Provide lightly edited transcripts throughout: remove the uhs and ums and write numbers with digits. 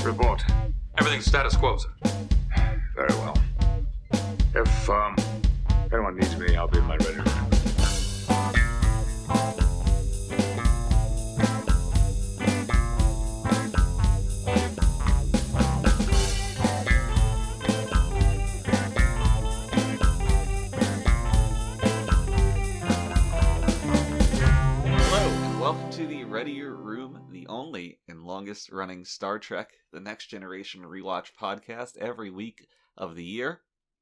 Report. Everything's status quo, sir. Very well. If anyone needs me, I'll be in my ready room. Welcome to the Readier Room, the only and longest running Star Trek The Next Generation rewatch podcast every week of the year.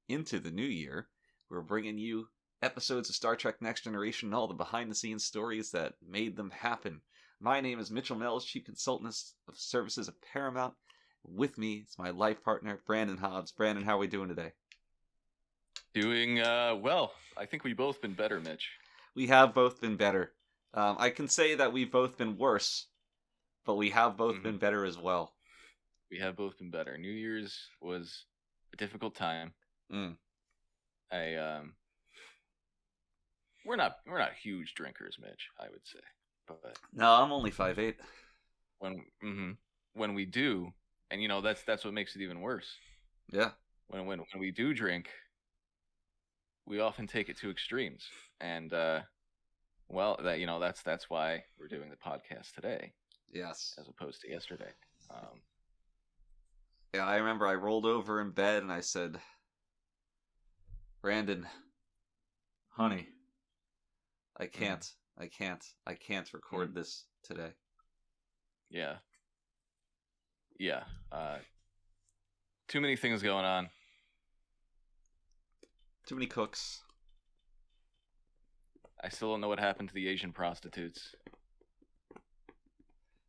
Into the new year, we're bringing you episodes of Star Trek Next Generation and all the behind-the-scenes stories that made them happen. My name is Mitchell Mells, Chief Consultant of Services at Paramount. With me is my life partner, Brandon Hobbs. Brandon, how are we doing today? Doing well. I think we've both been better, Mitch. We have both been better. I can say that we've both been worse, but we have both been better as well. We have both been better. New Year's was a difficult time. We're not huge drinkers, Mitch, I would say. But no, I'm only 5'8". When we do, and that's what makes it even worse. Yeah. When we do drink, we often take it to extremes, and well, that's why we're doing the podcast today. Yes. As opposed to yesterday. Yeah, I remember I rolled over in bed and I said, Brandon, honey, I can't record this today. Yeah. Yeah. Too many things going on. Too many cooks. I still don't know what happened to the Asian prostitutes.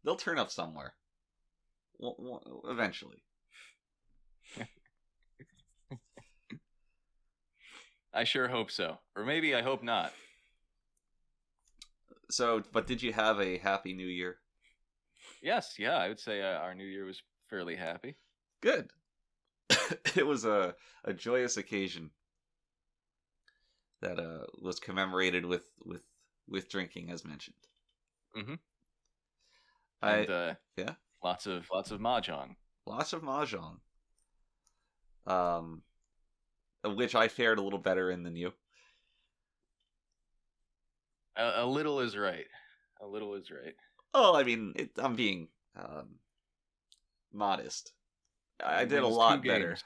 They'll turn up somewhere. Eventually. I sure hope so. Or maybe I hope not. So, but did you have a happy new year? Yes, yeah. I would say our new year was fairly happy. Good. It was a joyous occasion that was commemorated with drinking, as mentioned. Mm-hmm. And, yeah, lots of mahjong. Lots of mahjong. Of which I fared a little better in than you. A little is right. A little is right. Oh, I mean, I'm being modest. I did a lot better.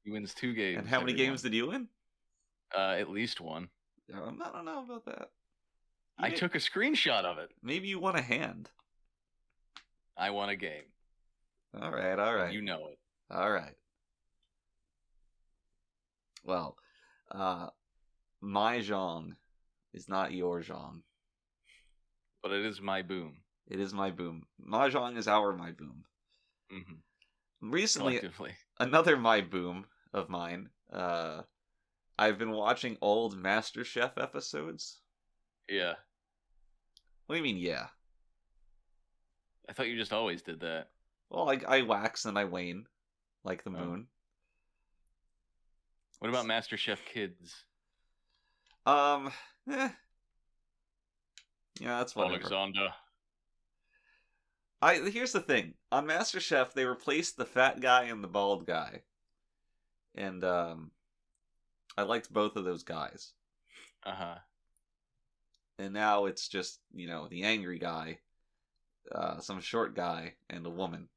He wins 2 games. And how many games did you win? At least 1. I don't know about that. I took a screenshot of it. Maybe you won a hand. I won a game. All right. You know it. All right. Well, my zhong is not your zhong. But it is my boom. It is my boom. Mahjong is our my boom. Mm-hmm. Recently, another my boom of mine. I've been watching old MasterChef episodes. Yeah. What do you mean, yeah? I thought you just always did that. Well, I wax and I wane, like the moon. What about MasterChef Kids? Yeah, that's whatever. Alexander. Here's the thing. On MasterChef, they replaced the fat guy and the bald guy. And, I liked both of those guys. Uh-huh. And now it's just, the angry guy, some short guy, and a woman.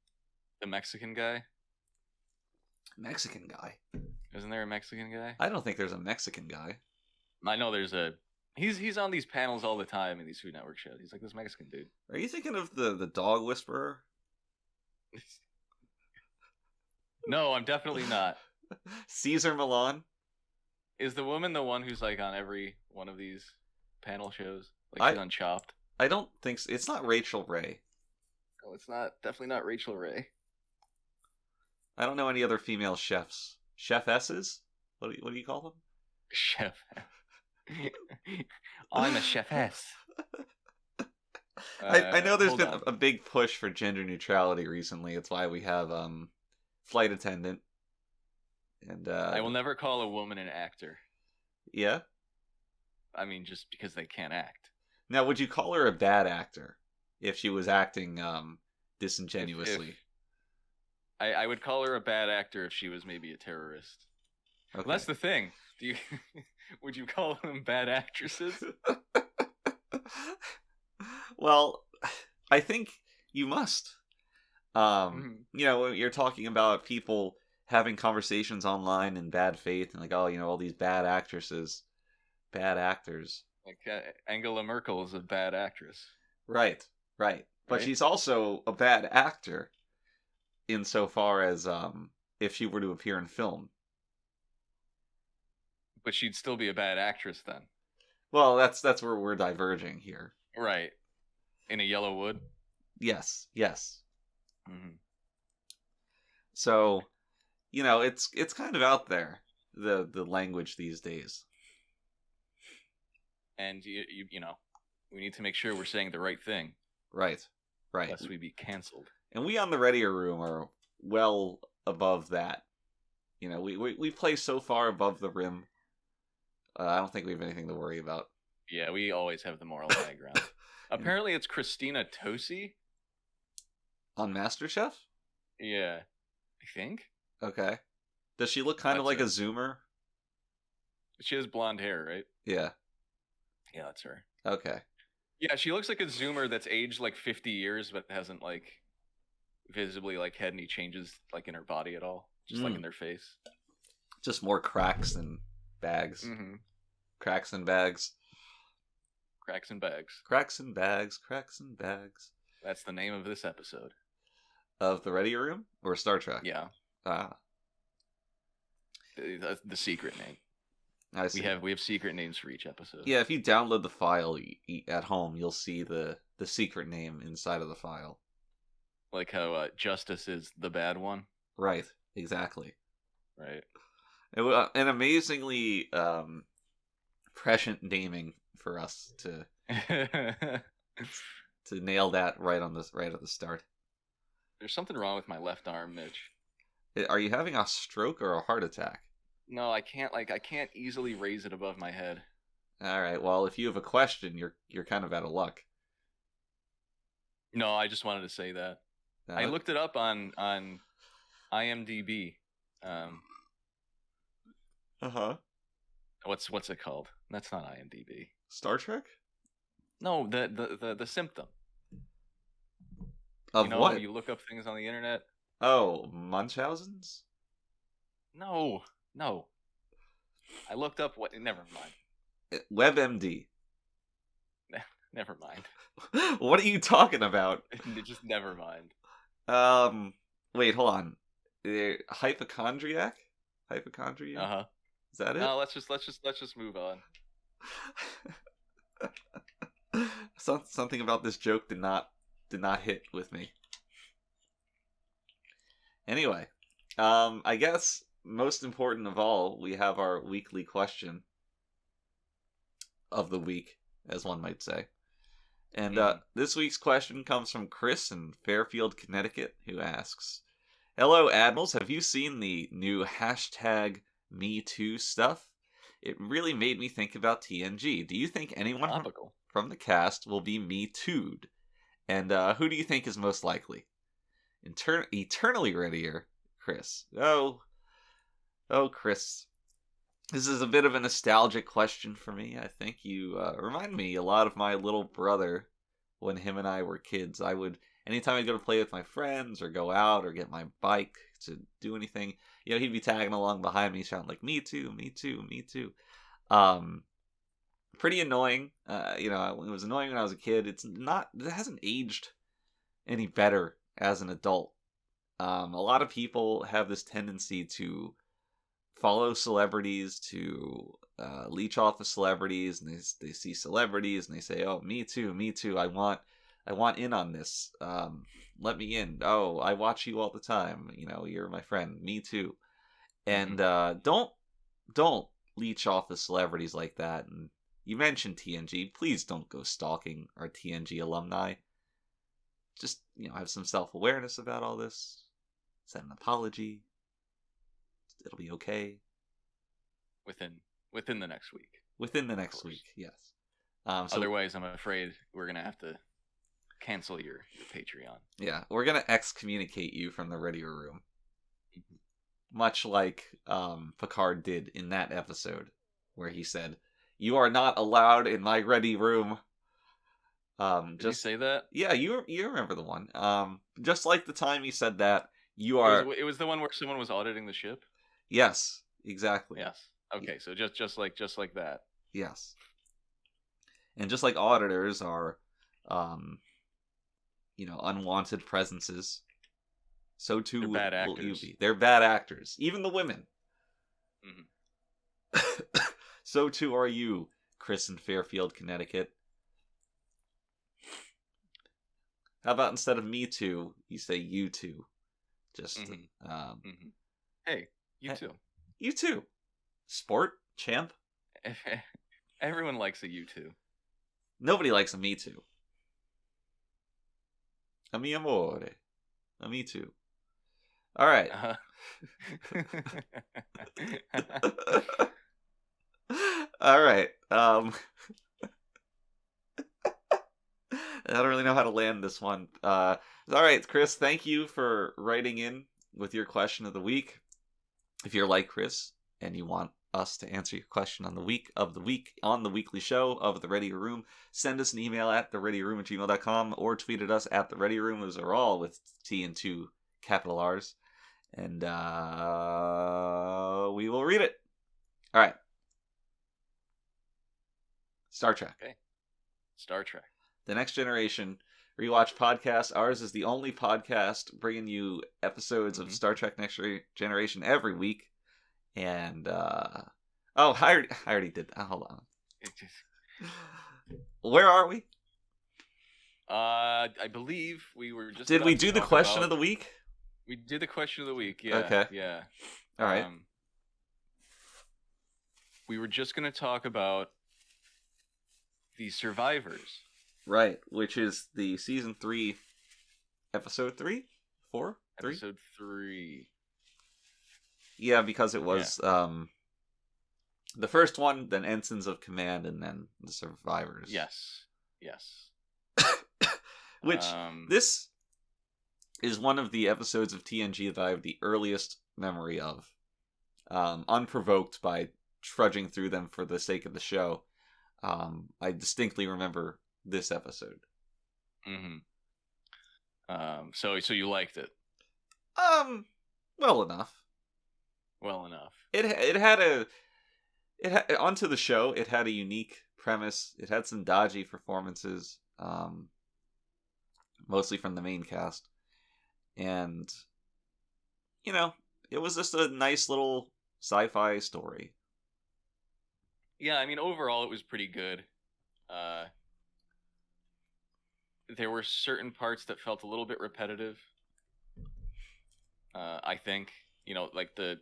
The Mexican guy? Mexican guy? Isn't there a Mexican guy? I don't think there's a Mexican guy. I know there's a... He's on these panels all the time in these Food Network shows. He's like this Mexican dude. Are you thinking of the dog whisperer? No, I'm definitely not. Caesar Milan? Is the woman the one who's like on every one of these panel shows? Like she's on Chopped? I don't think so. It's not Rachel Ray. No, it's not. Definitely not Rachel Ray. I don't know any other female chefs. Chefesses? What do you call them? Chef. I'm a chefess. I know there's been a big push for gender neutrality recently. It's why we have flight attendant. And I will never call a woman an actor. Yeah? I mean, just because they can't act. Now, would you call her a bad actor if she was acting disingenuously? I would call her a bad actor if she was maybe a terrorist. Okay. Well, that's the thing. Do you would you call them bad actresses? Well, I think you must. You know, when you're talking about people having conversations online in bad faith and like, oh, you know, all these bad actresses, bad actors. Like Angela Merkel is a bad actress. Right. But Right? she's also a bad actor insofar as if she were to appear in film. But she'd still be a bad actress then. Well, that's where we're diverging here. Right. In a yellow wood. Yes. Mm-hmm. So, you know, it's kind of out there, the language these days. And you know, we need to make sure we're saying the right thing. Right. Lest we be canceled. And we on the Readier Room are well above that. You know, we play so far above the rim. I don't think we have anything to worry about. Yeah, we always have the moral high ground. Apparently, it's Christina Tosi On MasterChef? Yeah, I think. Okay. Does she look kind of That's like a Zoomer? She has blonde hair, right? Yeah. Yeah, that's her. Okay. Yeah, she looks like a Zoomer that's aged like 50 years, but hasn't like visibly like had any changes like in her body at all, just like in their face. Just more cracks and bags. Mm-hmm. Cracks and bags. Cracks and bags. Cracks and bags. Cracks and bags. That's the name of this episode. Of the Readier Room or Star Trek? Yeah. Ah, The secret name. I see. We have secret names for each episode. Yeah, if you download the file at home, you'll see the secret name inside of the file. Like how Justice is the bad one. Right. Exactly. Right. It was an amazingly prescient naming for us to nail that right at the start. There's something wrong with my left arm, Mitch. Are you having a stroke or a heart attack? No, I can't easily raise it above my head. All right. Well, if you have a question, you're kind of out of luck. No, I just wanted to say that. I looked it up on IMDb. What's it called? That's not IMDb. Star Trek? No, the symptom. Of you know, what? You look up things on the internet. Oh, Munchausen's? No. I looked up what. Never mind. WebMD. Never mind. What are you talking about? Just never mind. Wait, hold on. Hypochondriac? Hypochondria? Uh-huh. Is that it? No, let's just move on. Something about this joke did not hit with me. Anyway, I guess most important of all, we have our weekly question of the week, as one might say. And this week's question comes from Chris in Fairfield, Connecticut, who asks, "Hello, Admirals. Have you seen the new #MeToo stuff? It really made me think about TNG. Do you think anyone from the cast will be Me Too'd? And who do you think is most likely? Eternally readier, Chris." Oh, Chris. This is a bit of a nostalgic question for me. I think you remind me a lot of my little brother when him and I were kids. Anytime I'd go to play with my friends or go out or get my bike to do anything, you know, he'd be tagging along behind me shouting like, "Me too, me too, me too." Pretty annoying. You know, it was annoying when I was a kid. It hasn't aged any better as an adult. A lot of people have this tendency to follow celebrities, to leech off the celebrities, and they see celebrities and they say, "Oh, me too, I want in on this. Let me in. Oh, I watch you all the time. You know, you're my friend. Me too." And don't leech off the celebrities like that. And you mentioned TNG. Please don't go stalking our TNG alumni. Just, you know, have some self-awareness about all this. Send an apology. It'll be okay. Within the next week. Within the next week, yes. Otherwise, I'm afraid we're gonna have to cancel your Patreon. Yeah, we're gonna excommunicate you from the Readier Room. Much like Picard did in that episode, where he said, "You are not allowed in my ready room." Did he say that? Yeah, you remember the one. Just like the time he said that, you It are. was the one where someone was auditing the ship. Yes, exactly. Yes. Okay, so just like that. Yes. And just like auditors are, unwanted presences, so too They're bad will you actors. be. They're bad actors, even the women. Mhm. So too are you, Chris in Fairfield, Connecticut. How about instead of me too, you say you too? Just, Hey, you too. You too. Sport champ. Everyone likes a you too. Nobody likes a me too. A mi amore. A me too. All right. All right. I don't really know how to land this one. All right, Chris, thank you for writing in with your question of the week. If you're like Chris and you want us to answer your question on the week on the weekly show of the Readier Room, send us an email at thereadyroom@gmail.com or tweet at us at the Readier Room. Those are all with T and 2 capital R's. And we will read it. All right. Star Trek. Okay. Star Trek. The Next Generation Rewatch Podcast. Ours is the only podcast bringing you episodes of Star Trek Next Generation every week. And, I already did that. Hold on. Where are we? I believe we were just. Did we do the question of the week? We did the question of the week. Yeah. Okay. Yeah. All right. We were just going to talk about the survivors. Right, which is the season 3, episode 3? 4? 3? Episode 3. Yeah, because it was the first one, then Ensigns of Command, and then the survivors. Yes. Which, this is one of the episodes of TNG that I have the earliest memory of. Unprovoked by trudging through them for the sake of the show. I distinctly remember this episode. So you liked it? Well enough. It had onto the show. It had a unique premise. It had some dodgy performances, mostly from the main cast, and it was just a nice little sci-fi story. Yeah, I mean, overall it was pretty good. There were certain parts that felt a little bit repetitive. I think, like they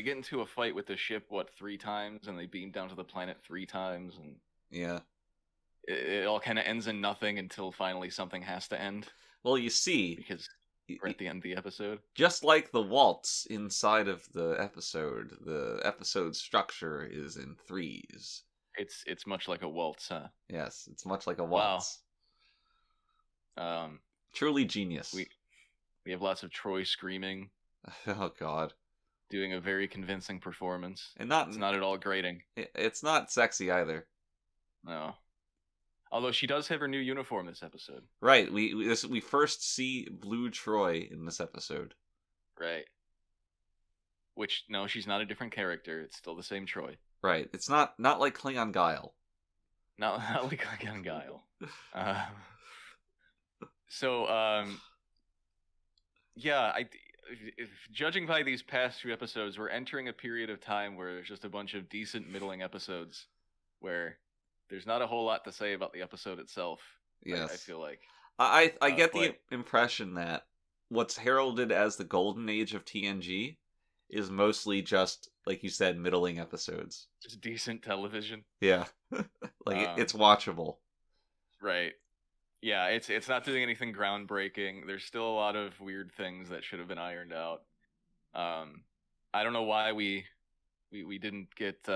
get into a fight with the ship 3 times, and they beam down to the planet 3 times, and yeah, it all kind of ends in nothing until finally something has to end. Well, you see, because we're at the end of the episode. Just like the waltz inside of the episode structure is in 3s. It's much like a waltz, huh? Yes, it's much like a waltz. Wow. Truly genius. We have lots of Troy screaming. Oh God. Doing a very convincing performance. And it's not at all grating. It's not sexy either. No. Although she does have her new uniform this episode. Right. We first see Blue Troy in this episode. Right. Which, no, she's not a different character. It's still the same Troy. Right. It's not like Klingon Guile. Not like Klingon Guile. Yeah, judging by these past 2 episodes, we're entering a period of time where there's just a bunch of decent middling episodes where there's not a whole lot to say about the episode itself. Yes. I feel like. I get the impression that what's heralded as the golden age of TNG is mostly just, like you said, middling episodes. Just decent television. Yeah. It's watchable. Right. Yeah, it's not doing anything groundbreaking. There's still a lot of weird things that should have been ironed out. I don't know why we didn't get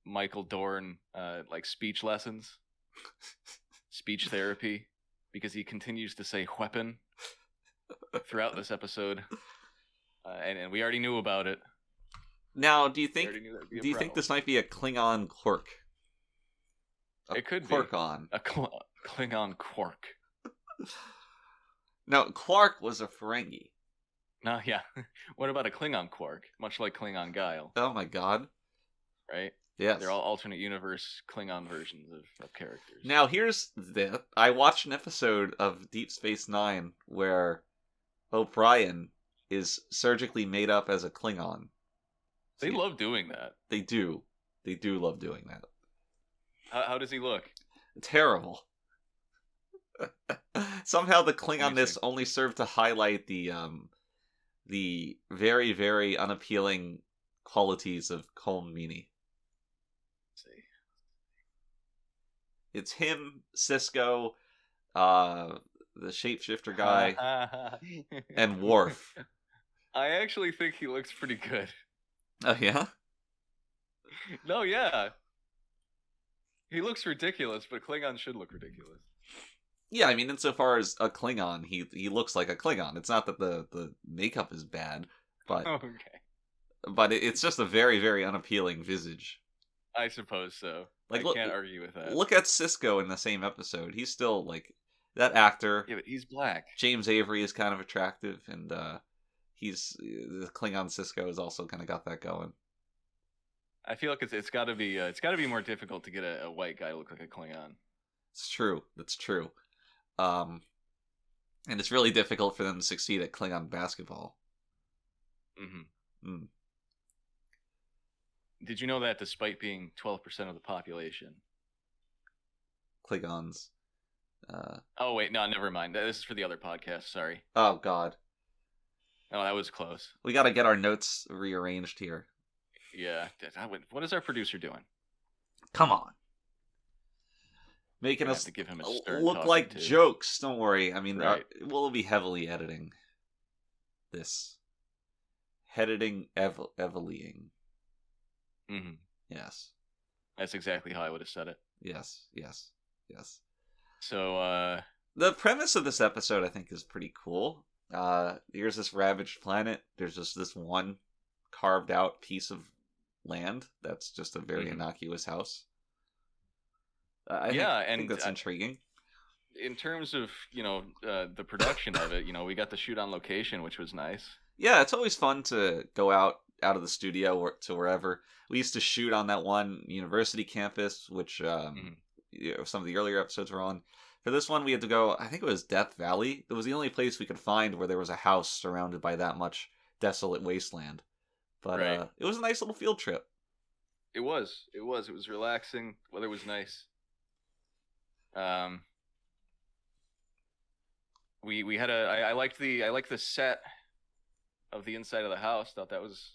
Michael Dorn speech lessons, speech therapy, because he continues to say weapon throughout this episode. and we already knew about it. Now, do you We think already knew that'd be a do you think problem. this might be a Klingon quirk? It could quirk be on. a Klingon quark. No, Quark was a Ferengi. No, yeah. What about a Klingon quark? Much like Klingon Guile, Oh my god. right? Yes. They're all alternate universe Klingon versions of characters. Now here's the I watched an episode of Deep Space Nine where O'Brien is surgically made up as a Klingon. They love doing that. They do. They do love doing that. How does he look? Terrible. Somehow the Let me Klingonness see. only served to highlight the very, very unappealing qualities of Colm Meaney. Let's see. It's him, Cisco, the shapeshifter guy, and Worf. I actually think he looks pretty good. Oh yeah? No, yeah. He looks ridiculous, but Klingon should look ridiculous. Yeah, I mean, insofar as a Klingon, he looks like a Klingon. It's not that the makeup is bad, but Okay. it's just a very, very unappealing visage. I suppose so. Like, I can't argue with that. Look at Cisco in the same episode. He's still like that actor. Yeah, but he's black. James Avery is kind of attractive, and he's the Klingon Cisco has also kind of got that going. I feel like it's got to be more difficult to get a white guy to look like a Klingon. It's true. That's true. And it's really difficult for them to succeed at Klingon basketball. Mm-hmm. Mm. Did you know that despite being 12% of the population? Klingons. Oh wait, no, never mind. This is for the other podcast. Sorry. Oh God. Oh, that was close. We got to get our notes rearranged here. Yeah. What is our producer doing? Come on. Making Gonna have us to give him a stern look talking like to. jokes. Don't worry. I mean, Right. we'll be heavily editing this. Editing, Evelieing. Mm-hmm. Yes. That's exactly how I would have said it. Yes. Yes. Yes. So, The premise of this episode, I think, is pretty cool. Here's this ravaged planet. There's just this one carved out piece of land that's just a very Mhm. innocuous house. I think that's intriguing. in terms of the production of it, we got to shoot on location, which was nice. Yeah, it's always fun to go out of the studio or to wherever. We used to shoot on that one university campus, which some of the earlier episodes were on. For this one, we had to go, I think it was Death Valley. It was the only place we could find where there was a house surrounded by that much desolate wasteland. But Right. It was a nice little field trip. It was relaxing. Weather was nice. We had I liked the set of the inside of the house. Thought that was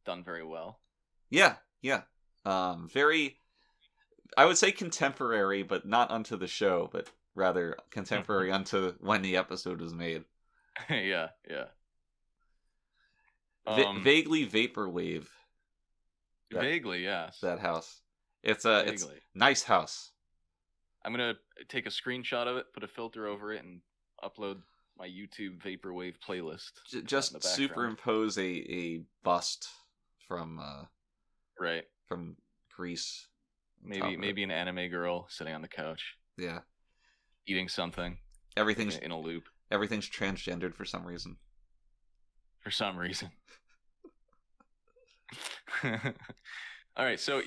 done very well. Yeah. Very, I would say contemporary, but not unto the show, but rather contemporary unto when the episode was made. Yeah. Vaguely vaporwave. Vaguely, yes. That house. It's a Vaguely. nice house. I'm gonna take a screenshot of it, put a filter over it, and upload my YouTube vaporwave playlist. Just in the background. superimpose a bust from Right. from Greece. on top of it. Maybe an anime girl sitting on the couch Yeah. eating something Everything's in a loop everything's transgendered for some reason. for some reason. All right, so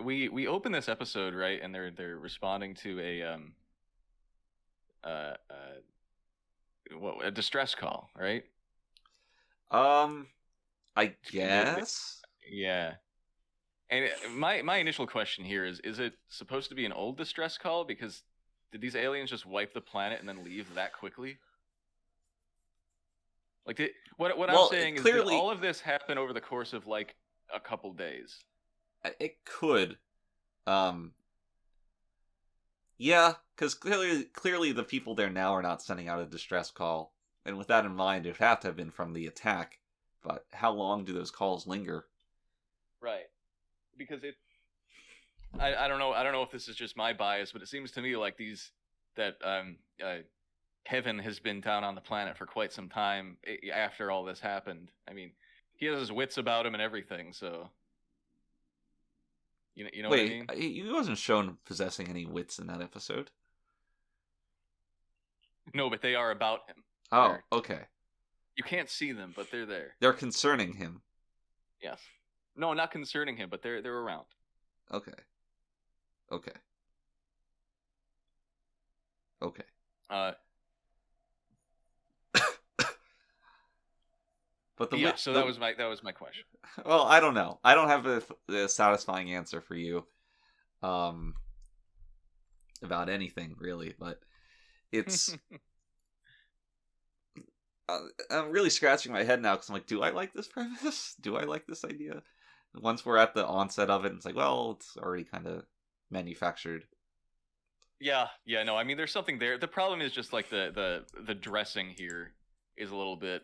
we open this episode, right, and they're responding to a distress call, right? I guess. Yeah. And my initial question here is it supposed to be an old distress call? Because did these aliens just wipe the planet and then leave that quickly? Like, what Well, I'm saying clearly- is, did all of this happen over the course of like a couple days? It could. Yeah, because clearly the people there now are not sending out a distress call, and with that in mind, it would have to have been from the attack. But how long do those calls linger? Right. Because I don't know if this is just my bias, but it seems to me like Kevin has been down on the planet for quite some time after all this happened. I mean, he has his wits about him and everything, so you know what I mean? He wasn't shown possessing any wits in that episode. No, but they are about him. Oh, okay. You can't see them, but they're there. They're concerning him. Yes. No, not concerning him, but they're around. Okay. But so that was my question. Well, I don't know. I don't have a satisfying answer for you, about anything really. But it's I'm really scratching my head now because I'm like, do I like this premise? Do I like this idea? Once we're at the onset of it, it's like, well, it's already kind of manufactured. Yeah. No, I mean, there's something there. The problem is just like the dressing here is a little bit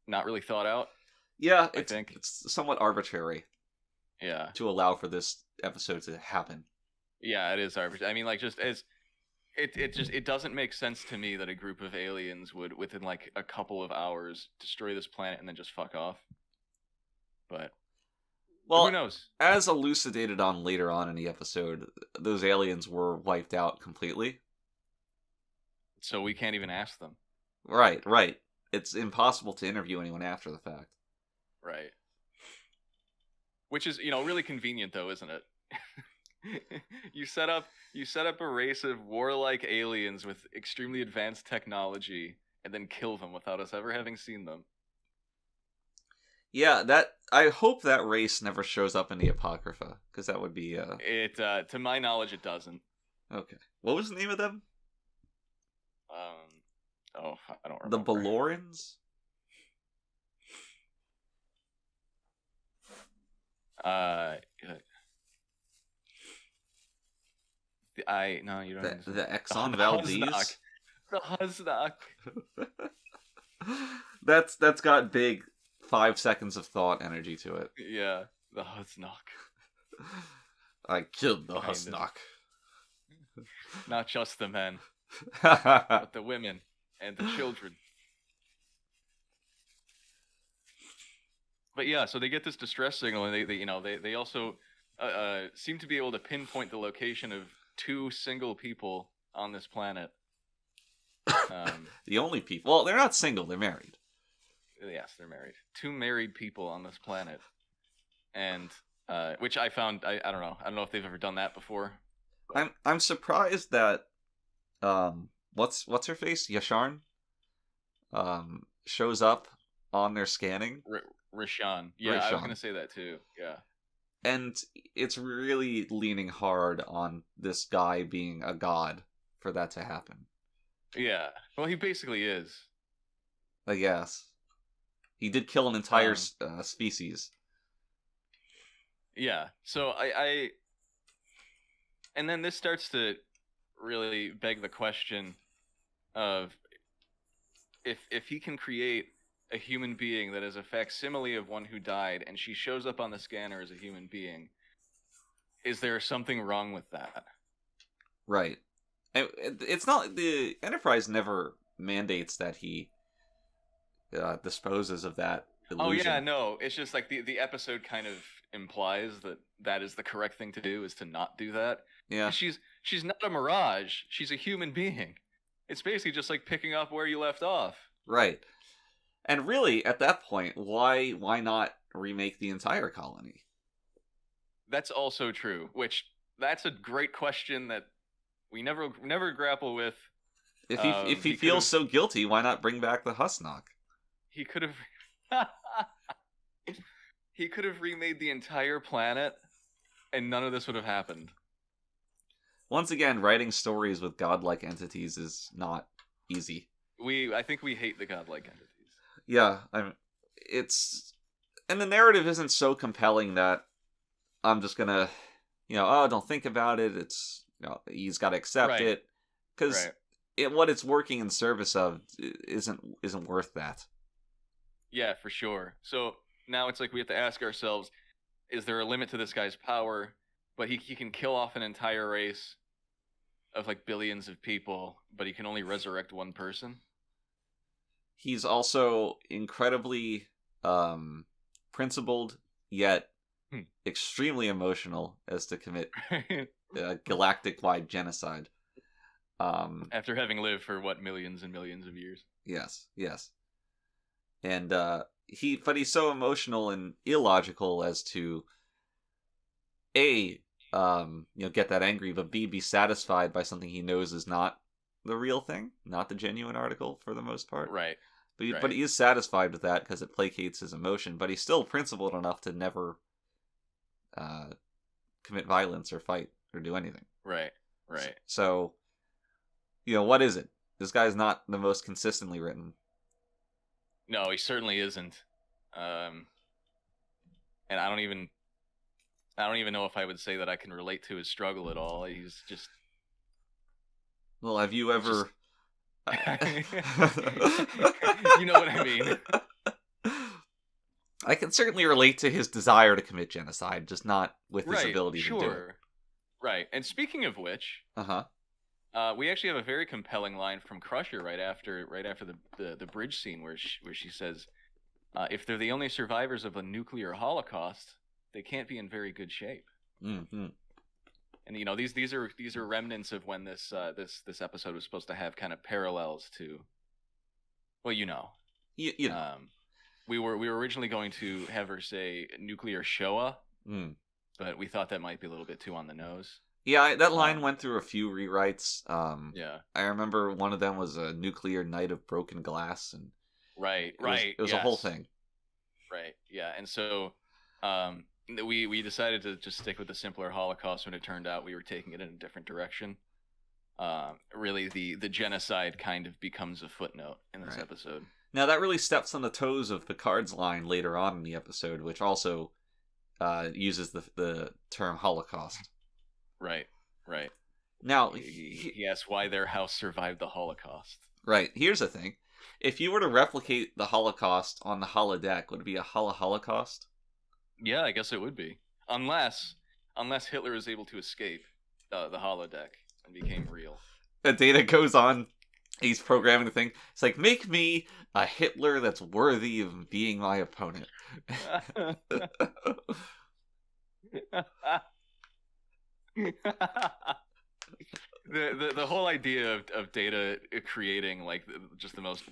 not really thought out. Yeah, I think it's somewhat arbitrary. Yeah. To allow for this episode to happen. Yeah, it is arbitrary. I mean, like, just as it doesn't make sense to me that a group of aliens would, within like a couple of hours, destroy this planet and then just fuck off. But who knows? As elucidated on later on in the episode, those aliens were wiped out completely. So we can't even ask them. Right. It's impossible to interview anyone after the fact. Right. Which is, really convenient though, isn't it? You set up a race of warlike aliens with extremely advanced technology and then kill them without us ever having seen them. Yeah, I hope that race never shows up in the Apocrypha, because that would be It to my knowledge it doesn't. Okay. What was the name of them? I don't remember. The Balorans? No, you don't. The Exxon Valdez. The Husnock. That's got big 5 seconds of thought energy to it. Yeah, the Husnock. I killed the Husnock. Not just the men, but the women and the children. But yeah, so they get this distress signal, and they also seem to be able to pinpoint the location of 2 single people on this planet. The only people. Well, they're not single; they're married. Yes, they're married. 2 married people on this planet, and which I found. I don't know. I don't know if they've ever done that before. I'm surprised that what's her face, Yasharn, shows up on their scanning. Rashawn. Yeah, Rashawn. I was gonna say that too. Yeah. And it's really leaning hard on this guy being a god for that to happen. Yeah. Well, he basically is. I guess. He did kill an entire species. Yeah. So and then this starts to really beg the question of if he can create a human being that is a facsimile of one who died, and she shows up on the scanner as a human being, is there something wrong with that? Right. It's not, the Enterprise never mandates that he disposes of that illusion. Oh yeah, no, it's just like the episode kind of implies that is the correct thing to do, is to not do that. Yeah. She's not a mirage, she's a human being. It's basically just like picking up where you left off. Right. And really, at that point, why not remake the entire colony? That's also true. That's a great question that we never grapple with. If he feels so guilty, why not bring back the Husnock? He could have. He could have remade the entire planet, and none of this would have happened. Once again, writing stories with godlike entities is not easy. I think we hate the godlike entities. Yeah, and the narrative isn't so compelling that I'm just gonna, don't think about it. It's, he's got to accept it, because what it's working in service of isn't worth that. Yeah, for sure. So now it's like we have to ask ourselves: is there a limit to this guy's power? But he can kill off an entire race of like billions of people, but he can only resurrect one person. He's also incredibly principled, yet extremely emotional as to commit galactic-wide genocide. After having lived for millions and millions of years. Yes. And he's so emotional and illogical as to A, get that angry, but B, be satisfied by something he knows is not the real thing, not the genuine article for the most part. Right. But he is satisfied with that because it placates his emotion, but he's still principled enough to never commit violence or fight or do anything. Right. So, what is it? This guy's not the most consistently written. No, he certainly isn't. And I don't even know if I would say that I can relate to his struggle at all. He's just... Well, have you ever... You know what I mean. I can certainly relate to his desire to commit genocide, just not with his ability to do it. Right. And speaking of which, we actually have a very compelling line from Crusher right after the bridge scene where she says, "If they're the only survivors of a nuclear holocaust, they can't be in very good shape." Mm-hmm. And these are remnants of when this episode was supposed to have kind of parallels to, well, we were originally going to have her say nuclear Shoah, but we thought that might be a little bit too on the nose. Yeah, that line went through a few rewrites. Yeah, I remember one of them was a nuclear night of broken glass, and it was a whole thing. Right. Yeah, and so we decided to just stick with the simpler Holocaust when it turned out we were taking it in a different direction. Really, the genocide kind of becomes a footnote in this episode. Now, that really steps on the toes of Picard's line later on in the episode, which also uses the term Holocaust. Right. Now, he asks why their house survived the Holocaust. Right. Here's the thing. If you were to replicate the Holocaust on the holodeck, would it be a Holocaust? Yeah, I guess it would be. Unless Hitler is able to escape the holodeck and became real. The Data goes on. He's programming the thing. It's like, make me a Hitler that's worthy of being my opponent. The whole idea of Data creating like just the most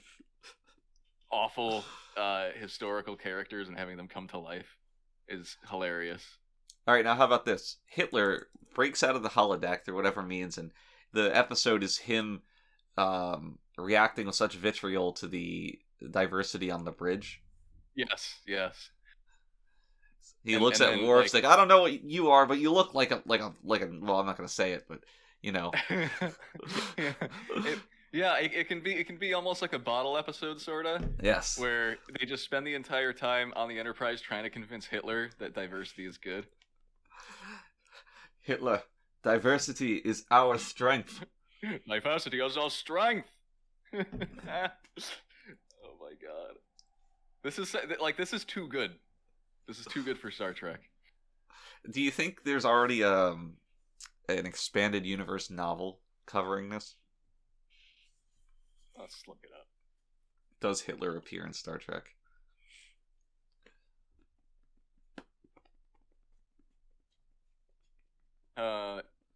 awful historical characters and having them come to life is hilarious. All right, now how about this? Hitler breaks out of the holodeck through whatever means, and the episode is him reacting with such vitriol to the diversity on the bridge. Yes. He looks at Worf's like, I don't know what you are, but you look like a. Well, I'm not going to say it, but it can be almost like a bottle episode, sorta. Yes. Where they just spend the entire time on the Enterprise trying to convince Hitler that diversity is good. Hitler, diversity is our strength. Diversity is our strength. Oh my god, this is too good. This is too good for Star Trek. Do you think there's already an expanded universe novel covering this? Let's look it up. Does Hitler appear in Star Trek?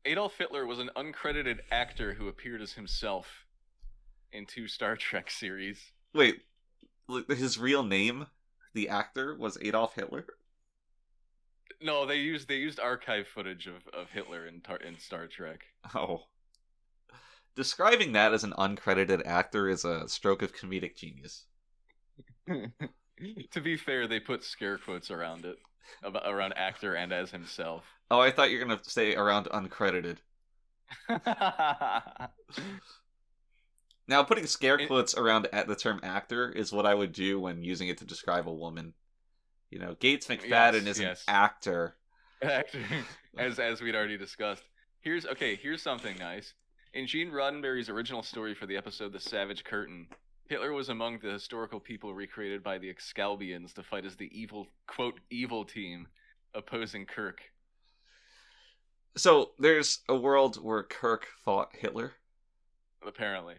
Adolf Hitler was an uncredited actor who appeared as himself in 2 Star Trek series. Wait, his real name, the actor, was Adolf Hitler? No, they used archive footage of Hitler in Star Trek. Oh. Describing that as an uncredited actor is a stroke of comedic genius. To be fair, they put scare quotes around it, around actor and as himself. Oh, I thought you were going to say around uncredited. Now, putting scare quotes around the term actor is what I would do when using it to describe a woman. Gates McFadden is an actor. Actor, as we'd already discussed. Here's something nice. In Gene Roddenberry's original story for the episode The Savage Curtain, Hitler was among the historical people recreated by the Excalbians to fight as the evil, quote, evil team opposing Kirk. So there's a world where Kirk fought Hitler. Apparently.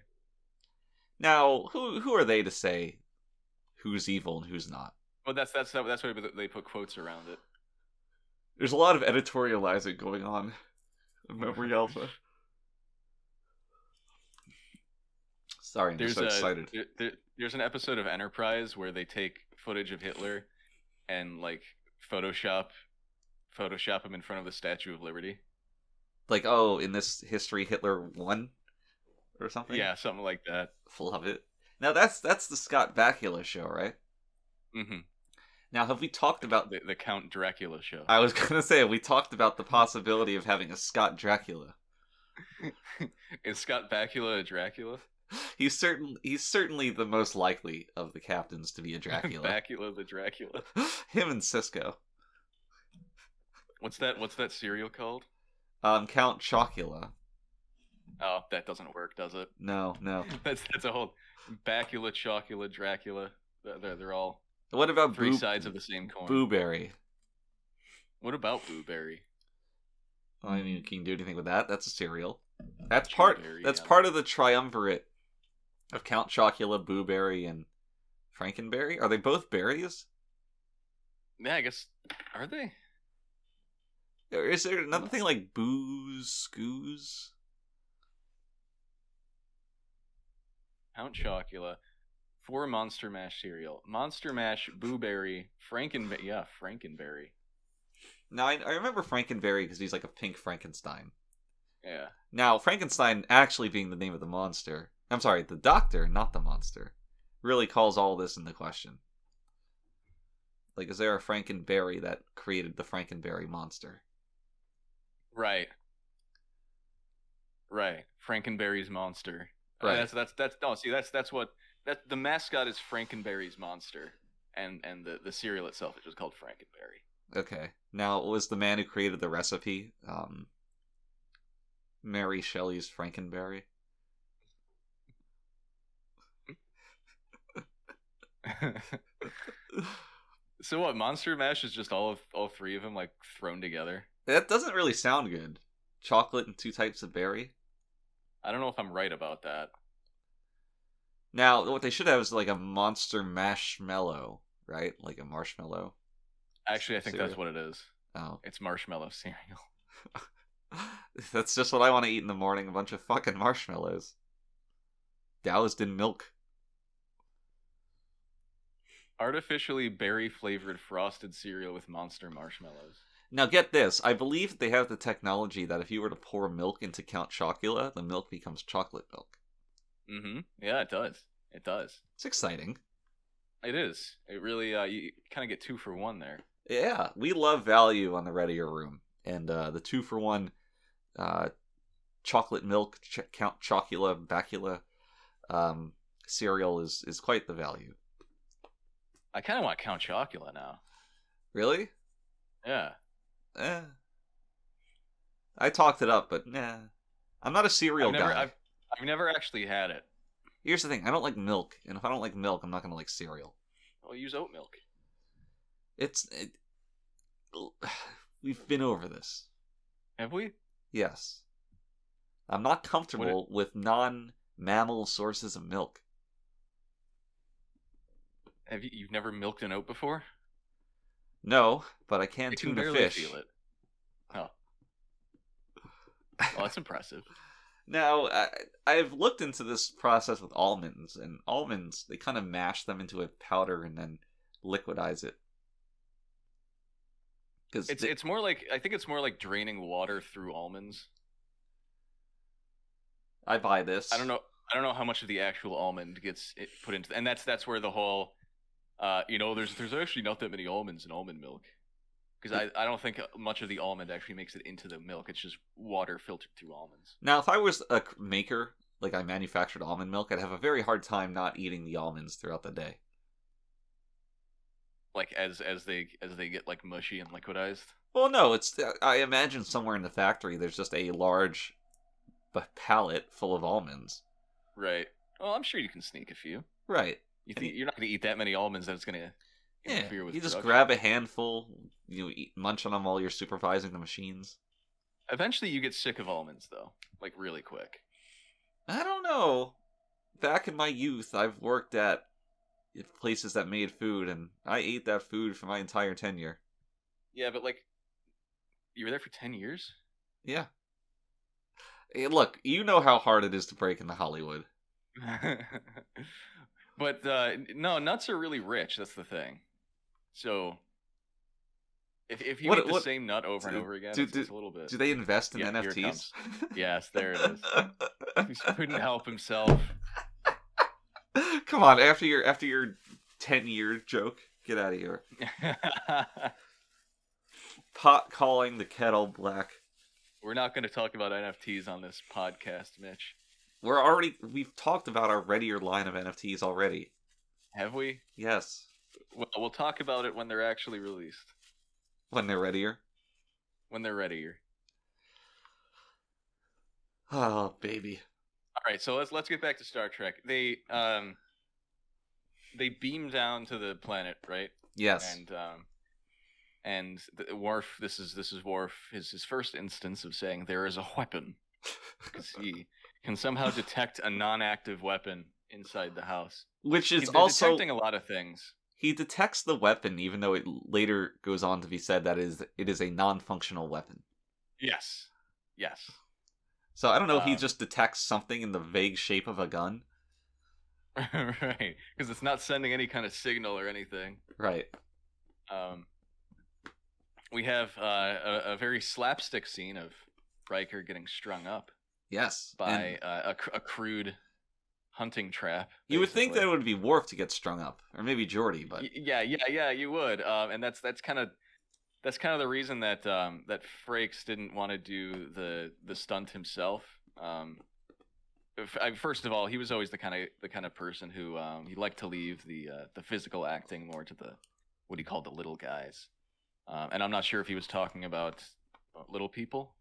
Now, who are they to say who's evil and who's not? Well, that's why they put quotes around it. There's a lot of editorializing going on in Memory Alpha. Sorry, I'm just so excited. There's an episode of Enterprise where they take footage of Hitler and like Photoshop him in front of the Statue of Liberty. Like, oh, in this history, Hitler won, or something. Yeah, something like that. Love it. Now that's the Scott Bakula show, right? Mm-hmm. Now, have we talked about the Count Dracula show? I was gonna say, have we talked about the possibility of having a Scott Dracula? Is Scott Bakula a Dracula? He's certainly the most likely of the captains to be a Dracula. Bakula the Dracula. Him and Cisco. What's that cereal called? Count Chocula. Oh, that doesn't work, does it? No. That's a whole Bakula, Chocula, Dracula. They're all What about three sides of the same coin. Booberry? What about Booberry? I mean, can you do anything with that? That's a cereal. That's part of the triumvirate of Count Chocula, Booberry, and Frankenberry. Are they both berries? Yeah, I guess. Are they? Or is there another thing like Booze Goose? Count Chocula. 4 Monster Mash cereal. Monster Mash, Booberry, Frankenberry. Yeah, Frankenberry. Now, I remember Frankenberry because he's like a pink Frankenstein. Yeah. Now, Frankenstein actually being the name of the monster. I'm sorry, the doctor, not the monster. Really calls all this into question. Like, is there a Frankenberry that created the Frankenberry monster? Right. Frankenberry's monster. Right. That's what the mascot is Frankenberry's monster, and the cereal itself is just called Frankenberry. Okay. Now, was the man who created the recipe Mary Shelley's Frankenberry? So what? Monster Mash is just all three of them like thrown together. That doesn't really sound good. Chocolate and 2 types of berry. I don't know if I'm right about that. Now, what they should have is like a monster marshmallow, right? Like a marshmallow. Actually, I think cereal. that's what it is. Oh. It's marshmallow cereal. That's just what I want to eat in the morning, a bunch of fucking marshmallows. Doused in milk. Artificially berry-flavored frosted cereal with monster marshmallows. Now get this, I believe they have the technology that if you were to pour milk into Count Chocula, the milk becomes chocolate milk. Mm-hmm. Yeah, it does. It does. It's exciting. It is. It really, you kind of get 2 for 1 there. Yeah, we love value on the Readier Room. And the 2 for 1 chocolate milk, Count Chocula, Bakula cereal is quite the value. I kind of want Count Chocula now. Really? Yeah. I talked it up, but nah. I'm not a cereal guy. I've never actually had it. Here's the thing, I don't like milk, and if I don't like milk, I'm not going to like cereal. Well, use oat milk. We've been over this. Have we? Yes. I'm not comfortable with non-mammal sources of milk. Have you've never milked an oat before? No, but I can You tune can a barely fish. feel it. Oh. Well, that's impressive. Now, I've looked into this process with almonds, and almonds, they kind of mash them into a powder and then liquidize it. It's more like, I think it's more like draining water through almonds. I buy this. I don't know how much of the actual almond gets put into, and that's where the whole, there's actually not that many almonds in almond milk, because I don't think much of the almond actually makes it into the milk. It's just water filtered through almonds. Now, if I was a maker, like I manufactured almond milk, I'd have a very hard time not eating the almonds throughout the day. Like as they get like mushy and liquidized. Well, no, I imagine somewhere in the factory there's just a large pallet full of almonds. Right. Well, I'm sure you can sneak a few. Right. You think you're not going to eat that many almonds that it's going to interfere with you just production. grab a handful, munch on them while you're supervising the machines. Eventually, you get sick of almonds, though, like really quick. I don't know. Back in my youth, I've worked at places that made food, and I ate that food for my entire tenure. Yeah, but like, you were there for 10 years? Yeah. Hey, look, you know how hard it is to break into Hollywood. But no, nuts are really rich. That's the thing. So if you eat the same nut over and over again, it's a little bit. Do they invest in Here it NFTs? comes. Yes, there it is. He couldn't help himself. Come on, after your 10-year joke, get out of here. Pot calling the kettle black. We're not going to talk about NFTs on this podcast, Mitch. We've talked about our Readier line of NFTs already. Have we? Yes. Well, we'll talk about it when they're actually released. When they're readier? When they're readier. Oh, baby. All right, so let's get back to Star Trek. They beam down to the planet, right? Yes. And Worf, this is Worf, his first instance of saying there is a weapon, because he can somehow detect a non-active weapon inside the house. Which is He's also detecting a lot of things. He detects the weapon, even though it later goes on to be said that it is a non-functional weapon. Yes. So I don't know if he just detects something in the vague shape of a gun. Right, because it's not sending any kind of signal or anything. Right. We have a very slapstick scene of Riker getting strung up. Yes. By a crude hunting trap. Basically. You would think that it would be Worf to get strung up, or maybe Geordi, but yeah, you would. And that's kind of the reason that that Frakes didn't want to do the stunt himself. First of all, he was always the kind of person who he liked to leave the physical acting more to the what he called the little guys. And I'm not sure if he was talking about little people,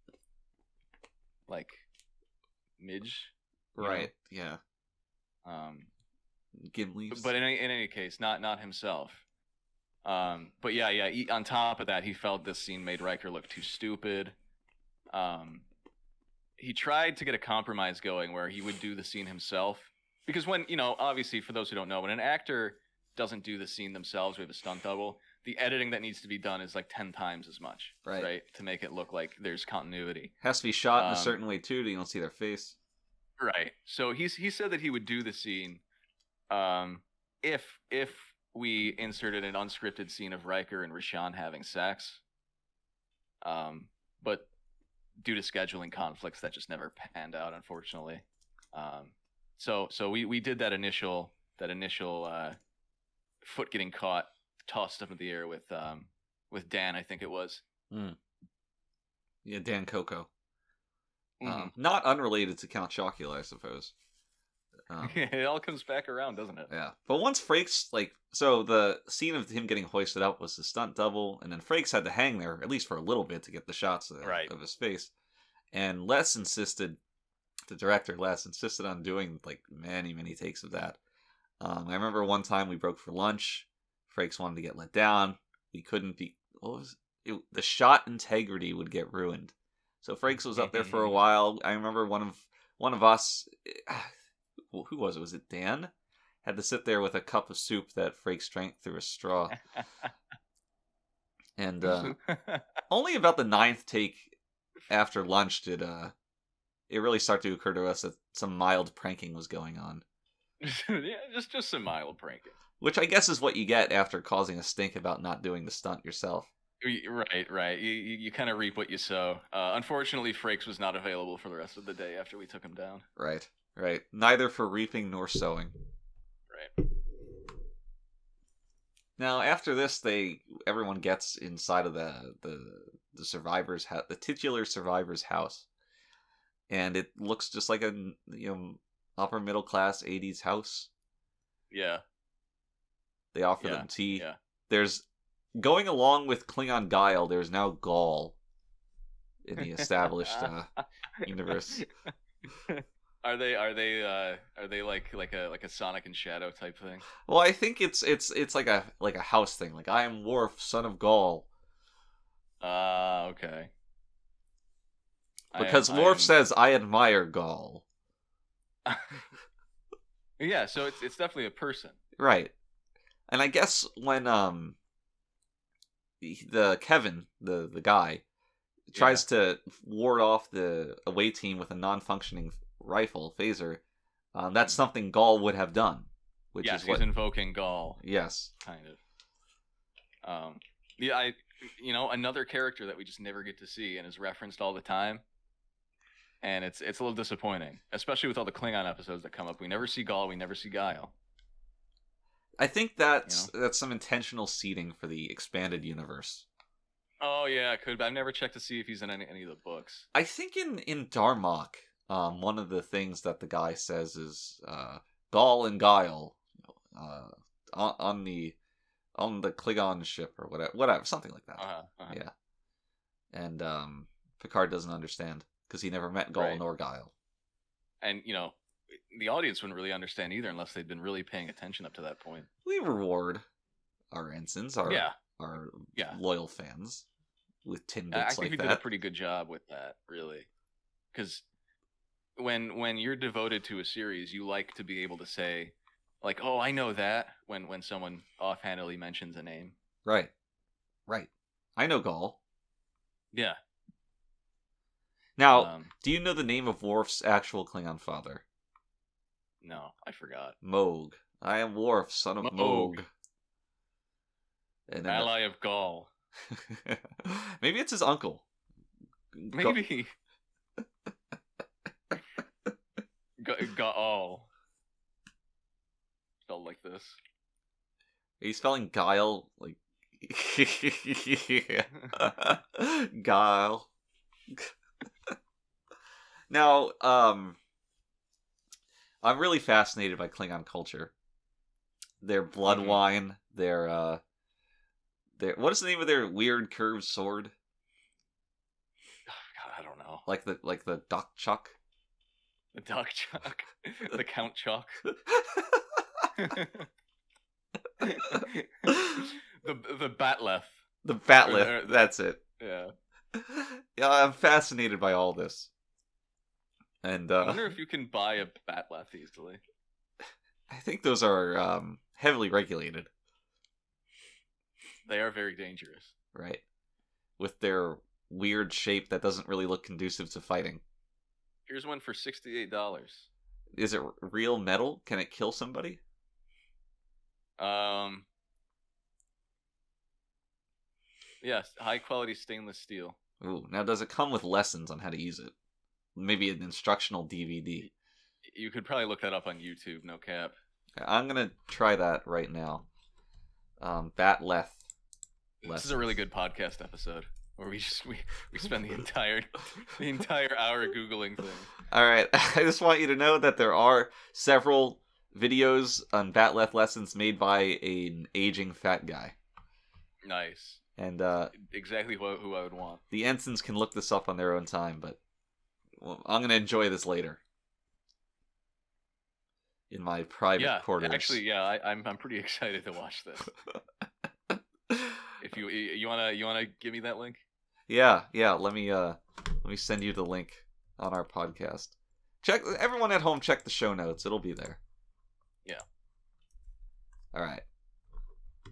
like Midge. Right. Yeah. Gimli's. But in any case, not himself. But yeah. On top of that, he felt this scene made Riker look too stupid. He tried to get a compromise going where he would do the scene himself, because when obviously for those who don't know, when an actor doesn't do the scene themselves, we have a stunt double. The editing that needs to be done is like 10 times as much, right? To make it look like there's continuity. Has to be shot in a certain way too, so you don't see their face. Right. So he said that he would do the scene if we inserted an unscripted scene of Riker and Rashawn having sex. But due to scheduling conflicts, that just never panned out, unfortunately. So we did that initial foot getting caught, tossed up in the air with Dan, I think it was. Yeah, Dan Coco. Mm-hmm. Not unrelated to Count Chocula, I suppose. It all comes back around, doesn't it? Yeah. But once Frakes, so the scene of him getting hoisted up was the stunt double, and then Frakes had to hang there, at least for a little bit, to get the shots of his face. And the director Les insisted on doing, many, many takes of that. I remember one time we broke for lunch. Frakes wanted to get let down. We couldn't be... the shot integrity would get ruined. So Frakes was up there for a while. I remember one of us... Who was it? Was it Dan? Had to sit there with a cup of soup that Frakes drank through a straw. And only about the 9th take after lunch did it really start to occur to us that some mild pranking was going on. Yeah, just some mild pranking. Which I guess is what you get after causing a stink about not doing the stunt yourself. Right. You kind of reap what you sow. Unfortunately, Frakes was not available for the rest of the day after we took him down. Right. Neither for reaping nor sowing. Right. Now, after this, everyone gets inside of the survivor's house, the titular survivor's house, and it looks just like a upper middle class 80s house. Yeah. They offer them tea. Yeah. There's going along with Klingon guile. There's now gall in the established universe. Are they like a Sonic and Shadow type thing? Well, I think it's like a house thing. Like, I am Worf, son of Gaul. Okay. Because Worf says, "I admire Gaul." Yeah, so it's definitely a person. Right. And I guess when the Kevin, the guy, tries to ward off the away team with a non-functioning rifle phaser, that's something Gaul would have done. Which yes, is what... he's invoking Gaul. Yes. Kind of. Yeah, another character that we just never get to see and is referenced all the time. And it's a little disappointing, especially with all the Klingon episodes that come up. We never see Gaul, we never see Guile. I think that's some intentional seeding for the expanded universe. Oh yeah, it could. But I've never checked to see if he's in any of the books. I think in Darmok, one of the things that the guy says is Gaul and Guile on the Klingon ship or whatever, something like that. Yeah, and Picard doesn't understand because he never met Gaul nor Guile. And the audience wouldn't really understand either unless they'd been really paying attention up to that point. We reward our ensigns, our loyal fans with tidbits like that. I think we did a pretty good job with that, really. Because when you're devoted to a series, you like to be able to say, like, "Oh, I know that," when someone offhandedly mentions a name. Right. I know Gaul. Yeah. Now, do you know the name of Worf's actual Klingon father? No, I forgot. Moog. I am Worf, son of Moog. Ally of Gaul. Maybe it's his uncle. Maybe. Gaul. Spelled like this. Are you spelling Guile? Like... Guile. Now, I'm really fascinated by Klingon culture. Their blood wine, their what is the name of their weird curved sword? God, I don't know. Like the Doc Chuck? The Doc Chuck. The Count Chuck. the Batleth. The Batleth, that's it. Yeah. Yeah, I'm fascinated by all this. And I wonder if you can buy a Batleth easily. I think those are heavily regulated. They are very dangerous. Right. With their weird shape that doesn't really look conducive to fighting. Here's one for $68. Is it real metal? Can it kill somebody? Yes, high quality stainless steel. Ooh, now does it come with lessons on how to use it? Maybe an instructional DVD. You could probably look that up on YouTube, no cap. I'm gonna try that right now. Batleth. This is a really good podcast episode where we spend the entire hour googling things. All right, I just want you to know that there are several videos on Batleth lessons made by an aging fat guy. Nice. And exactly who I would want. The ensigns can look this up on their own time, but I'm gonna enjoy this later in my private quarters. Actually, I'm pretty excited to watch this. If you wanna give me that link? Yeah. Let me send you the link on our podcast. Everyone at home, check the show notes. It'll be there. Yeah. All right.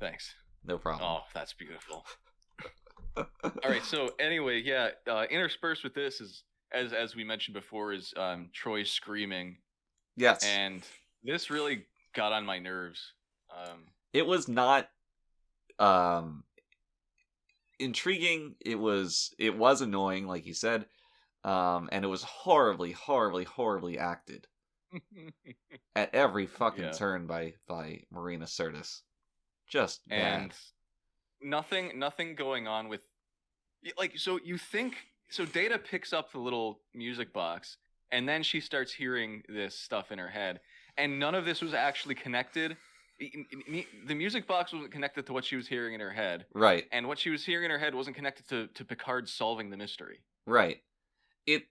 Thanks. No problem. Oh, that's beautiful. All right. So anyway, interspersed with this is, as we mentioned before, is Troy screaming. Yes. And this really got on my nerves. It was not intriguing. It was annoying, like you said, and it was horribly acted at every fucking turn by Marina Sirtis. Just bad. And nothing going on with, like, so Data picks up the little music box, and then she starts hearing this stuff in her head, and none of this was actually connected. The music box wasn't connected to what she was hearing in her head. Right. And what she was hearing in her head wasn't connected to Picard solving the mystery. Right. The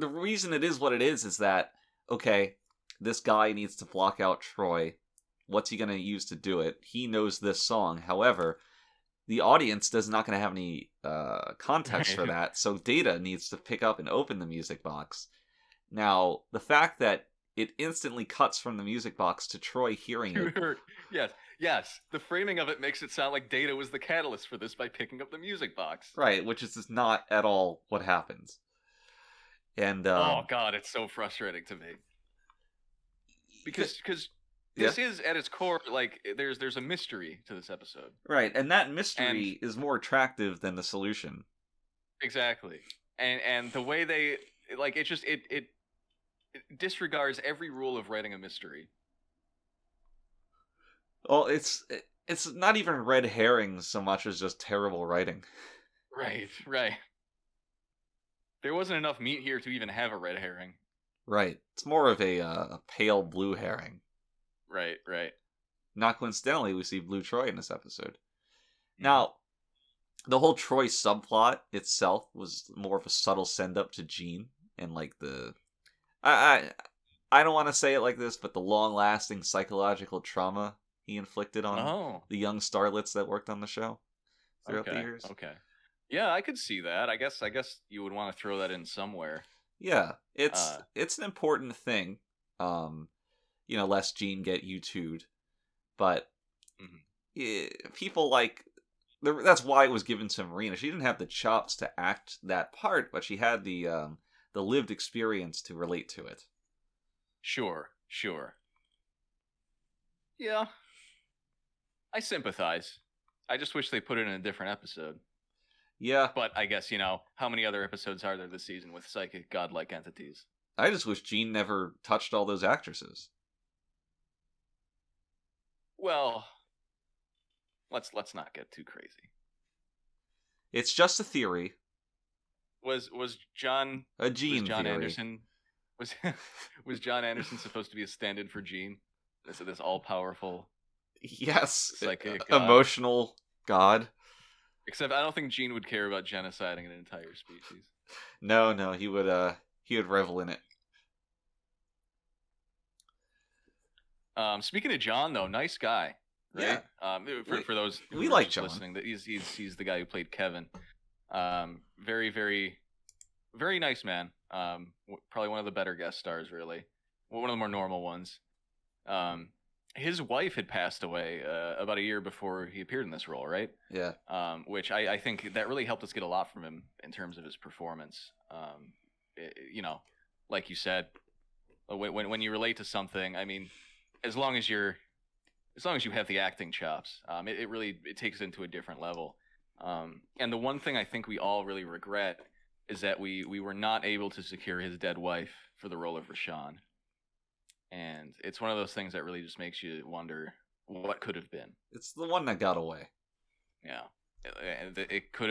reason it is what it is that, okay, this guy needs to block out Troy. What's he going to use to do it? He knows this song. However, the audience is not going to have any context for Right. that, so Data needs to pick up and open the music box. Now, the fact that it instantly cuts from the music box to Troy hearing it. Yes. The framing of it makes it sound like Data was the catalyst for this by picking up the music box. Right, which is just not at all what happens. And Oh God, it's so frustrating to me. Because this is at its core like there's a mystery to this episode. Right, and that mystery is more attractive than the solution. Exactly. And the way they like it disregards every rule of writing a mystery. Well, it's not even red herrings so much as just terrible writing. Right. There wasn't enough meat here to even have a red herring. Right. It's more of a pale blue herring. Right. Not coincidentally, we see Blue Troy in this episode. Now, the whole Troy subplot itself was more of a subtle send-up to Jean, and like the... I don't want to say it like this, but the long-lasting psychological trauma he inflicted on the young starlets that worked on the show throughout the years. Okay. Yeah, I could see that. I guess you would want to throw that in somewhere. Yeah, it's an important thing. Lest Jean get U2'd, but people like that's why it was given to Marina. She didn't have the chops to act that part, but she had the lived experience to relate to it. Sure. Yeah, I sympathize. I just wish they put it in a different episode. Yeah. But I guess, how many other episodes are there this season with psychic godlike entities? I just wish Jean never touched all those actresses. Well, let's not get too crazy. It's just a theory. Was John theory. Anderson was John Anderson supposed to be a stand-in for Jean? This all-powerful psychic emotional god. Except I don't think Jean would care about genociding an entire species. No, he would revel in it. Speaking of John, though, nice guy, right? Yeah. For those who we are like just John. listening, that he's the guy who played Kevin. Very, very, very nice man. Probably one of the better guest stars, really. One of the more normal ones. His wife had passed away about a year before he appeared in this role, right? Yeah. Which I think that really helped us get a lot from him in terms of his performance. Like you said, when you relate to something, I mean, as long as you have the acting chops, it really takes it into a different level. And the one thing I think we all really regret is that we were not able to secure his dead wife for the role of Rashawn. And it's one of those things that really just makes you wonder what could have been. It's the one that got away. Yeah, it could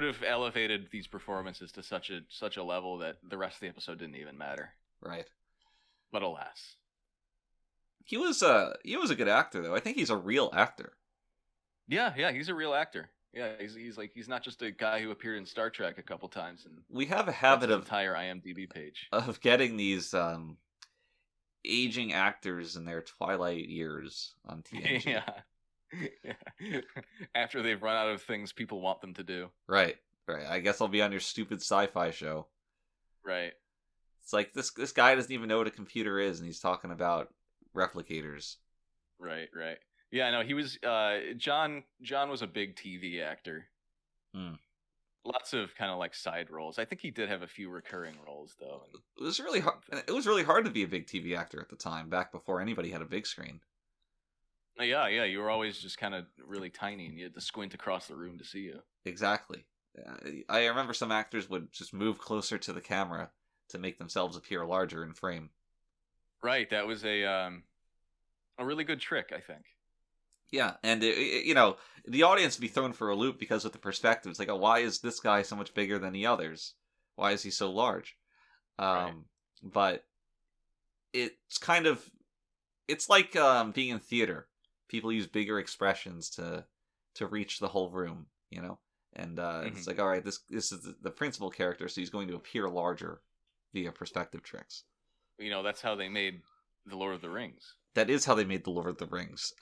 have elevated these performances to such a level that the rest of the episode didn't even matter. Right. But alas, he was a good actor though. I think he's a real actor. Yeah, he's a real actor. Yeah, he's not just a guy who appeared in Star Trek a couple times. And we have a habit of entire IMDb page of getting these aging actors in their twilight years on TNG. Yeah. After they've run out of things people want them to do. Right. I guess I'll be on your stupid sci-fi show. Right. It's like this guy doesn't even know what a computer is, and he's talking about replicators. Right. Yeah, no, he was John was a big TV actor. Lots of kind of like side roles. I think he did have a few recurring roles though. It was really hard. It was really hard to be a big TV actor at the time, back before anybody had a big screen. Yeah, you were always just kind of really tiny, and you had to squint across the room to see you. Exactly. I remember some actors would just move closer to the camera to make themselves appear larger in frame. Right, that was a really good trick, I think. Yeah, and the audience would be thrown for a loop because of the perspective. It's like, oh, why is this guy so much bigger than the others? Why is he so large? Right. But it's like being in theater. People use bigger expressions to reach the whole room, and it's like, all right, this is the principal character, so he's going to appear larger via perspective tricks. That's how they made The Lord of the Rings. That is how they made The Lord of the Rings.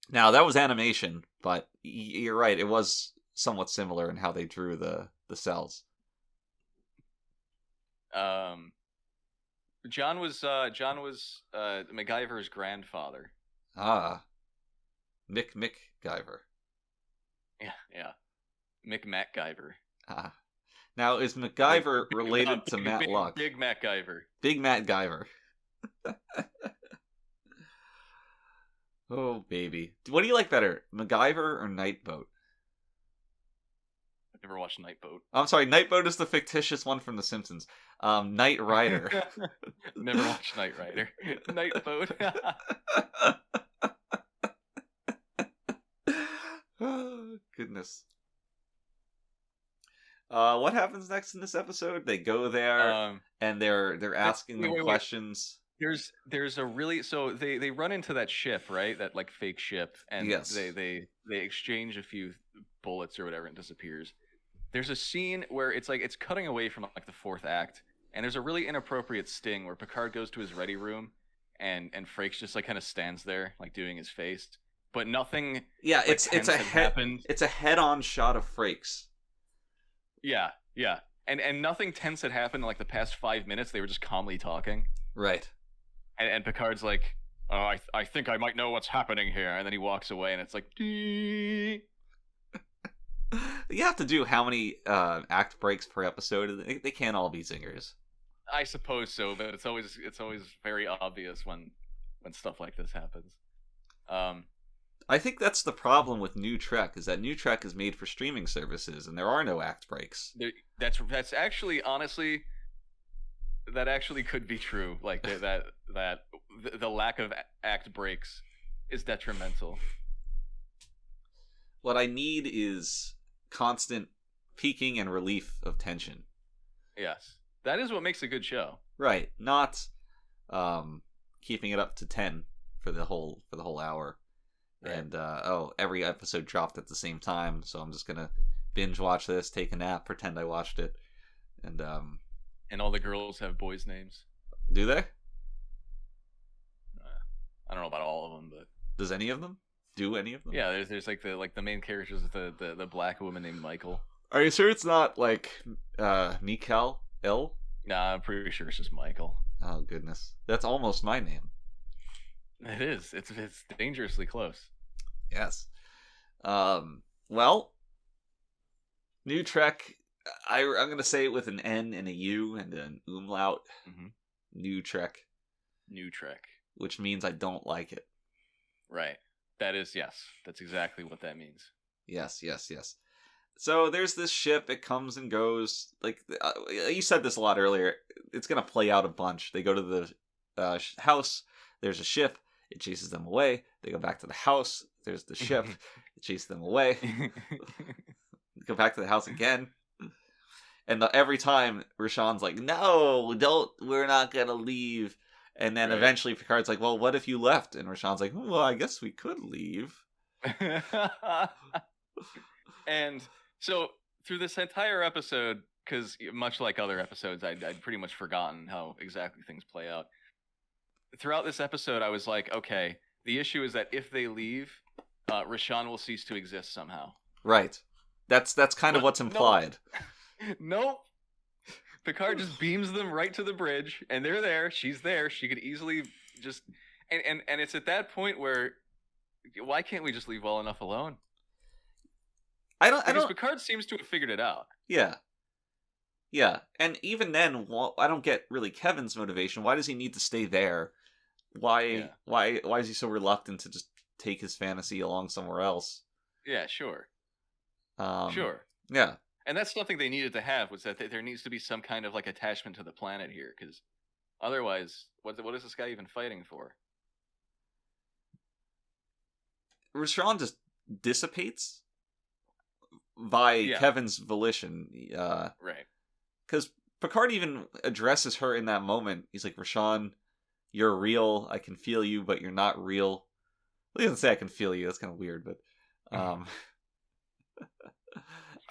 Now, that was animation, but you're right. It was somewhat similar in how they drew the cells. John was MacGyver's grandfather. Ah. Mick Guyver. Yeah. Mick MacGyver. Ah. Now, is MacGyver related to Matlock? Big MacGyver. Big Matt Guyver. Oh, baby. What do you like better, MacGyver or Nightboat? I've never watched Nightboat. I'm sorry, Nightboat is the fictitious one from The Simpsons. Knight Rider. Never watched Knight Rider. Nightboat. Oh, goodness. What happens next in this episode? They go there and they're asking them questions. There's a really they run into that ship, right? That like fake ship, and yes. they exchange a few bullets or whatever and disappears. There's a scene where it's cutting away from like the fourth act, and there's a really inappropriate sting where Picard goes to his ready room and Frakes just like kind of stands there like doing his face, but nothing. Yeah, it's a head-on shot of Frakes. Yeah, and nothing tense had happened in like the past 5 minutes. They were just calmly talking. Right. And Picard's like, "Oh, I think I might know what's happening here," and then he walks away, and it's like, Dee! You have to do how many act breaks per episode? They can't all be zingers. I suppose so, but it's always very obvious when stuff like this happens. I think that's the problem with New Trek, is that New Trek is made for streaming services, and there are no act breaks. That's actually, honestly, that actually could be true. Like that the lack of act breaks is detrimental. What I need is constant peaking and relief of tension. Yes, that is what makes a good show. Right, not keeping it up to 10 for the whole hour. Right. And every episode dropped at the same time, so I'm just gonna binge watch this, take a nap, pretend I watched it, and all the girls have boys' names. Do they? I don't know about all of them, but does any of them? Do any of them? Yeah, there's like the main characters, the black woman named Michael. Are you sure it's not like Mikal L? Nah, I'm pretty sure it's just Michael. Oh goodness, that's almost my name. It is. It's dangerously close. Yes. Well, New Trek. I'm going to say it with an N and a U and an umlaut. Mm-hmm. New Trek. New Trek. Which means I don't like it. Right. That is, yes. That's exactly what that means. Yes. So there's this ship. It comes and goes. Like you said this a lot earlier. It's going to play out a bunch. They go to the house. There's a ship. It chases them away. They go back to the house. There's the ship. It chases them away. Go back to the house again. And every time Rashawn's like, "No, don't. We're not gonna leave." And then eventually Picard's like, "Well, what if you left?" And Rashawn's like, "Well, I guess we could leave." And so through this entire episode, because much like other episodes, I'd pretty much forgotten how exactly things play out. Throughout this episode, I was like, okay, the issue is that if they leave, Rashawn will cease to exist somehow. Right. That's kind of what's implied. Nope. Picard just beams them right to the bridge, and they're there. She's there. She could easily just... And it's at that point where, why can't we just leave well enough alone? Because Picard seems to have figured it out. Yeah. Yeah. And even then, I don't get really Kevin's motivation. Why does he need to stay there? Why is he so reluctant to just take his fantasy along somewhere else? Yeah, sure. Sure. Yeah. And that's something they needed to have, was that there needs to be some kind of like attachment to the planet here, because otherwise, what is this guy even fighting for? Rashawn just dissipates by Kevin's volition. Right. Because Picard even addresses her in that moment. He's like, "Rashawn, you're real. I can feel you, but you're not real." Well, he doesn't say I can feel you. That's kind of weird, but...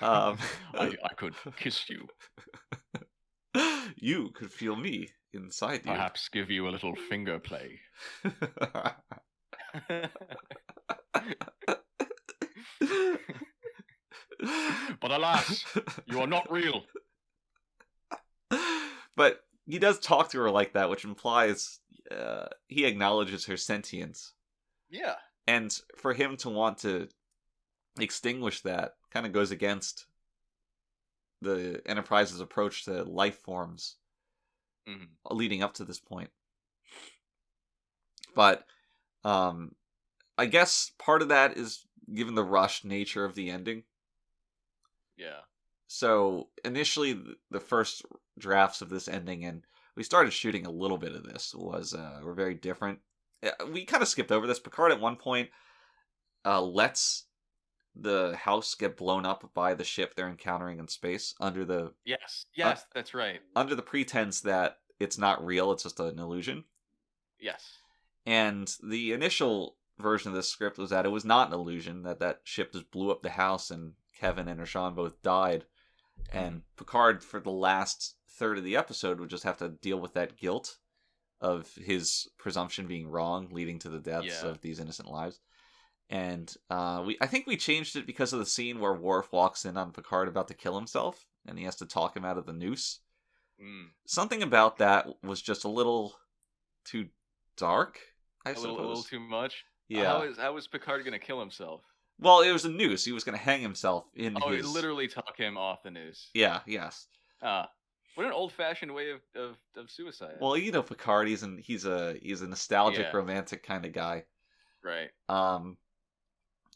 I could kiss you. You could feel me inside you. Perhaps give you a little finger play. But alas, you are not real. But he does talk to her like that, which implies he acknowledges her sentience. Yeah. And for him to want to extinguish that kind of goes against the Enterprise's approach to life forms leading up to this point. But I guess part of that is given the rushed nature of the ending. Yeah. So initially, the first drafts of this ending, and we started shooting a little bit of this, were very different. We kind of skipped over this. Picard at one point lets the house get blown up by the ship they're encountering in space under the Yes, that's right. Under the pretense that it's not real, it's just an illusion. Yes. And the initial version of this script was that it was not an illusion, that ship just blew up the house and Kevin and Rashawn both died. And Picard, for the last third of the episode, would just have to deal with that guilt of his presumption being wrong, leading to the deaths of these innocent lives. And I think we changed it because of the scene where Worf walks in on Picard about to kill himself, and he has to talk him out of the noose. Something about that was just a little too dark, I suppose. A little too much? Yeah. How is Picard going to kill himself? Well, it was a noose. He was going to hang himself in his... it literally took him off the noose. Yeah, yes. What an old-fashioned way of suicide. Well, you know Picard, he's a nostalgic, romantic kind of guy. Right.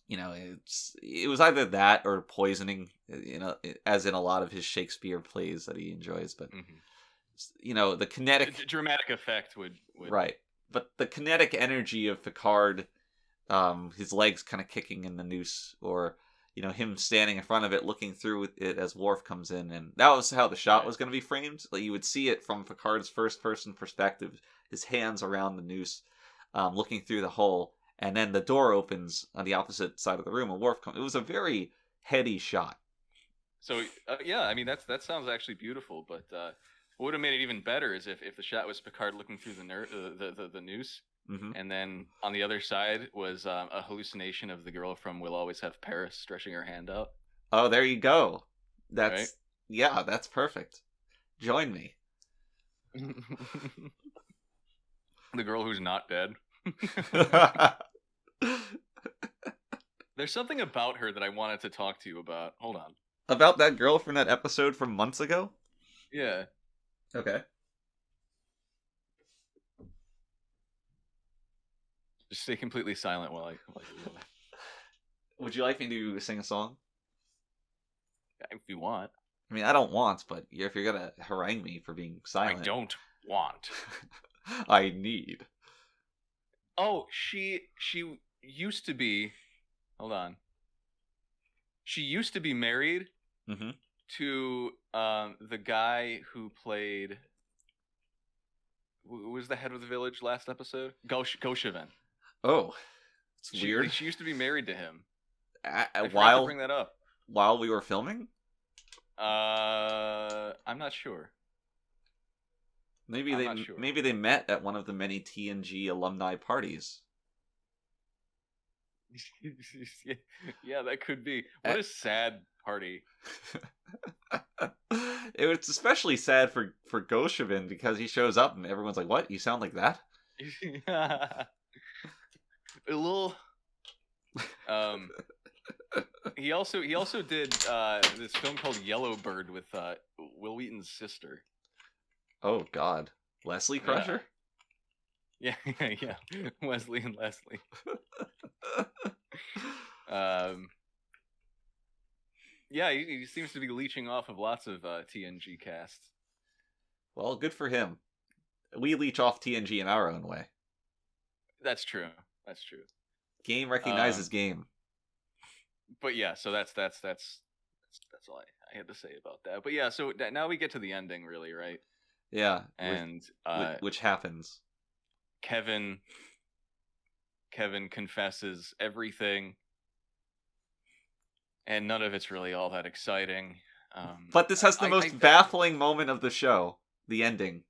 You know, it was either that or poisoning, you know, as in a lot of his Shakespeare plays that he enjoys. But, you know, the kinetic... dramatic effect would... Right. But the kinetic energy of Picard, his legs kind of kicking in the noose, or, you know, him standing in front of it, looking through it as Worf comes in. And that was how the shot was going to be framed. Like, you would see it from Picard's first-person perspective, his hands around the noose, looking through the hole. And then the door opens on the opposite side of the room, and Worf comes. It was a very heady shot. So, yeah, I mean, that sounds actually beautiful, but what would have made it even better is if the shot was Picard looking through the noose, and then on the other side was a hallucination of the girl from We'll Always Have Paris stretching her hand out. Oh, there you go. That's right? Yeah, that's perfect. Join me. The girl who's not dead. There's something about her that I wanted to talk to you about. Hold on. About that girl from that episode from months ago? Yeah. Okay. Just stay completely silent while I Would you like me to sing a song? if you want. I mean, I don't want, but if you're gonna harangue me for being silent... I don't want. I need. Oh, she used to be... Hold on. She used to be married to the guy who played... Who was the head of the village last episode? Goshevin. Oh, it's weird. She used to be married to him. I forgot to bring that up. While we were filming? I'm not sure. Maybe they met at one of the many TNG alumni parties. Yeah, that could be. What a sad party. It was especially sad for Goshevin because he shows up and everyone's like, "What? You sound like that?" A little. He also did this film called Yellowbird with Will Wheaton's sister. Oh God, Leslie Crusher. Yeah, Wesley and Leslie. Yeah, he seems to be leeching off of lots of TNG casts. Well, good for him. We leech off TNG in our own way. That's true. Game recognizes game. But yeah, so that's all I had to say about that. But yeah, so now we get to the ending, really, right? Yeah, and which happens. Kevin confesses everything, and none of it's really all that exciting. But this has the most baffling moment of the show, the ending,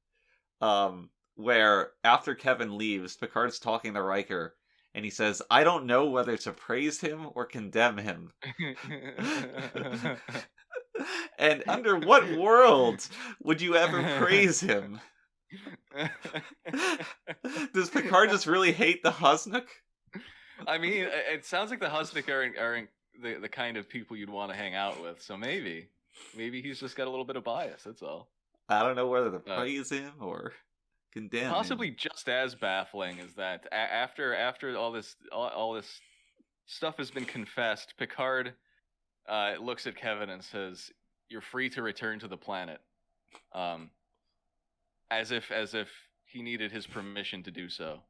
where after Kevin leaves, Picard's talking to Riker, and he says, "I don't know whether to praise him or condemn him." And under what world would you ever praise him? Does Picard just really hate the Husnook? I mean, it sounds like the Husnick aren't the kind of people you'd want to hang out with. So maybe he's just got a little bit of bias. That's all. I don't know whether to praise him or condemn Possibly him. just as baffling is that after all this stuff has been confessed, Picard looks at Kevin and says, "You're free to return to the planet," as if he needed his permission to do so.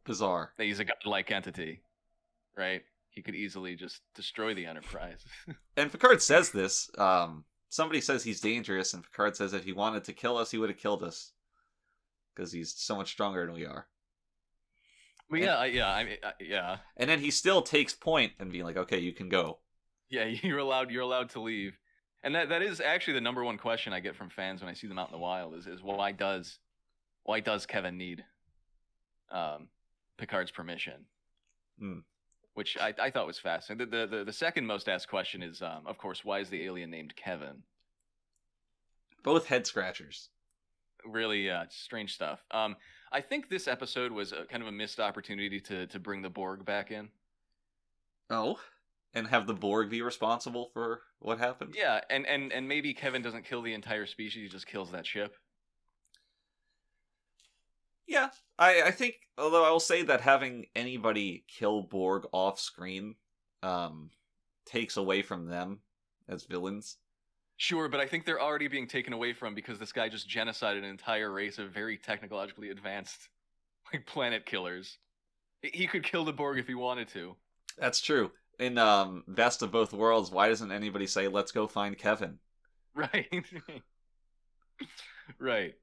Bizarre. That he's a godlike entity, right? He could easily just destroy the Enterprise. And Picard says this. Somebody says he's dangerous, and Picard says if he wanted to kill us, he would have killed us. Because he's so much stronger than we are. But yeah. And then he still takes point and being like, okay, you can go. Yeah, you're allowed to leave. And that is actually the number one question I get from fans when I see them out in the wild is why does Kevin need Picard's permission? Which I thought was fascinating. The second most asked question is, of course, why is the alien named Kevin? Both head scratchers. Really strange stuff. I think this episode was kind of a missed opportunity to bring the Borg back in. Oh, and have the Borg be responsible for what happened? Yeah, and maybe Kevin doesn't kill the entire species; he just kills that ship. Yeah, I think, although I will say that having anybody kill Borg off screen takes away from them as villains. Sure, but I think they're already being taken away from because this guy just genocided an entire race of very technologically advanced, like, planet killers. He could kill the Borg if he wanted to. That's true. In Best of Both Worlds, why doesn't anybody say, let's go find Kevin? Right. Right.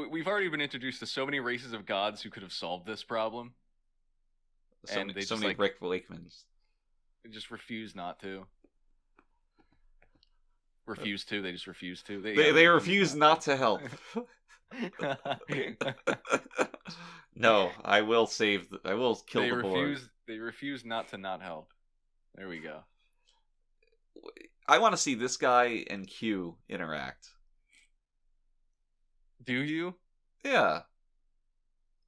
We've already been introduced to so many races of gods who could have solved this problem. So many Rick Wakemans. They just refuse not to. Refuse to. They just refuse to. They refuse not to help. No, I will kill the Borg. They refuse not to not help. There we go. I want to see this guy and Q interact. Do you? Yeah.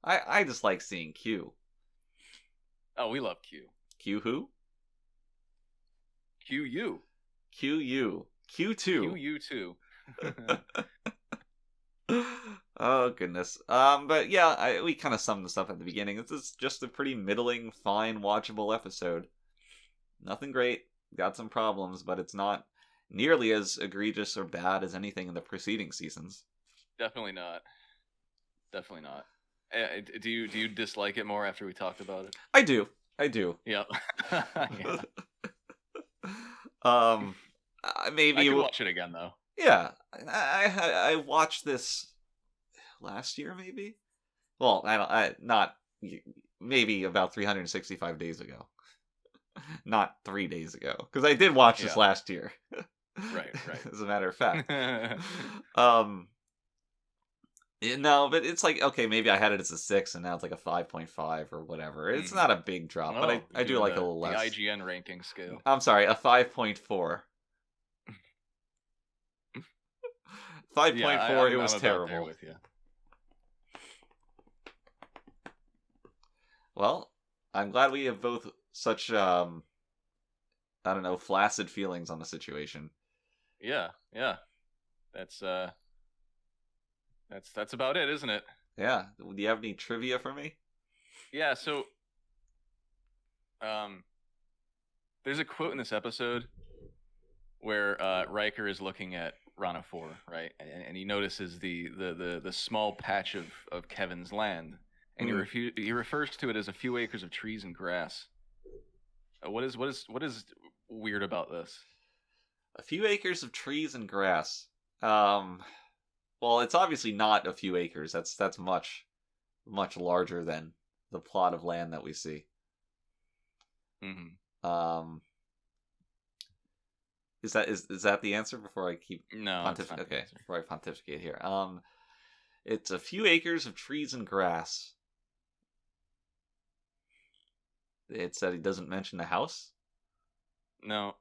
I just like seeing Q. Oh, we love Q. Q who? Q-U. Q-U. Q2. Q-U-2. Oh, goodness. But yeah, we kind of summed this up at the beginning. This is just a pretty middling, fine, watchable episode. Nothing great. Got some problems, but it's not nearly as egregious or bad as anything in the preceding seasons. Definitely not. Definitely not. Do you dislike it more after we talked about it? I do. Yeah. Yeah. Maybe I can watch it again though. Yeah, I watched this last year, maybe. Well, maybe about 365 days ago, not 3 days ago, because I did watch this last year. Right. As a matter of fact. No, but it's like, okay, maybe I had it as a 6 and now it's like a 5.5 or whatever. It's not a big drop, but I do like a little less. The IGN ranking scale. I'm sorry, a 5.4. 5.4, it was terrible. With you. Well, I'm glad we have both such, I don't know, flaccid feelings on the situation. Yeah. That's about it, isn't it? Yeah. Do you have any trivia for me? Yeah, so there's a quote in this episode where Riker is looking at Rana 4, right? And he notices the small patch of Kevin's land, and he refers to it as a few acres of trees and grass. What is weird about this? A few acres of trees and grass. Well, it's obviously not a few acres. That's much larger than the plot of land that we see. Mm-hmm. Is that the answer before I keep pontificating? Okay, before I pontificate here. It's a few acres of trees and grass. It said he doesn't mention the house? No.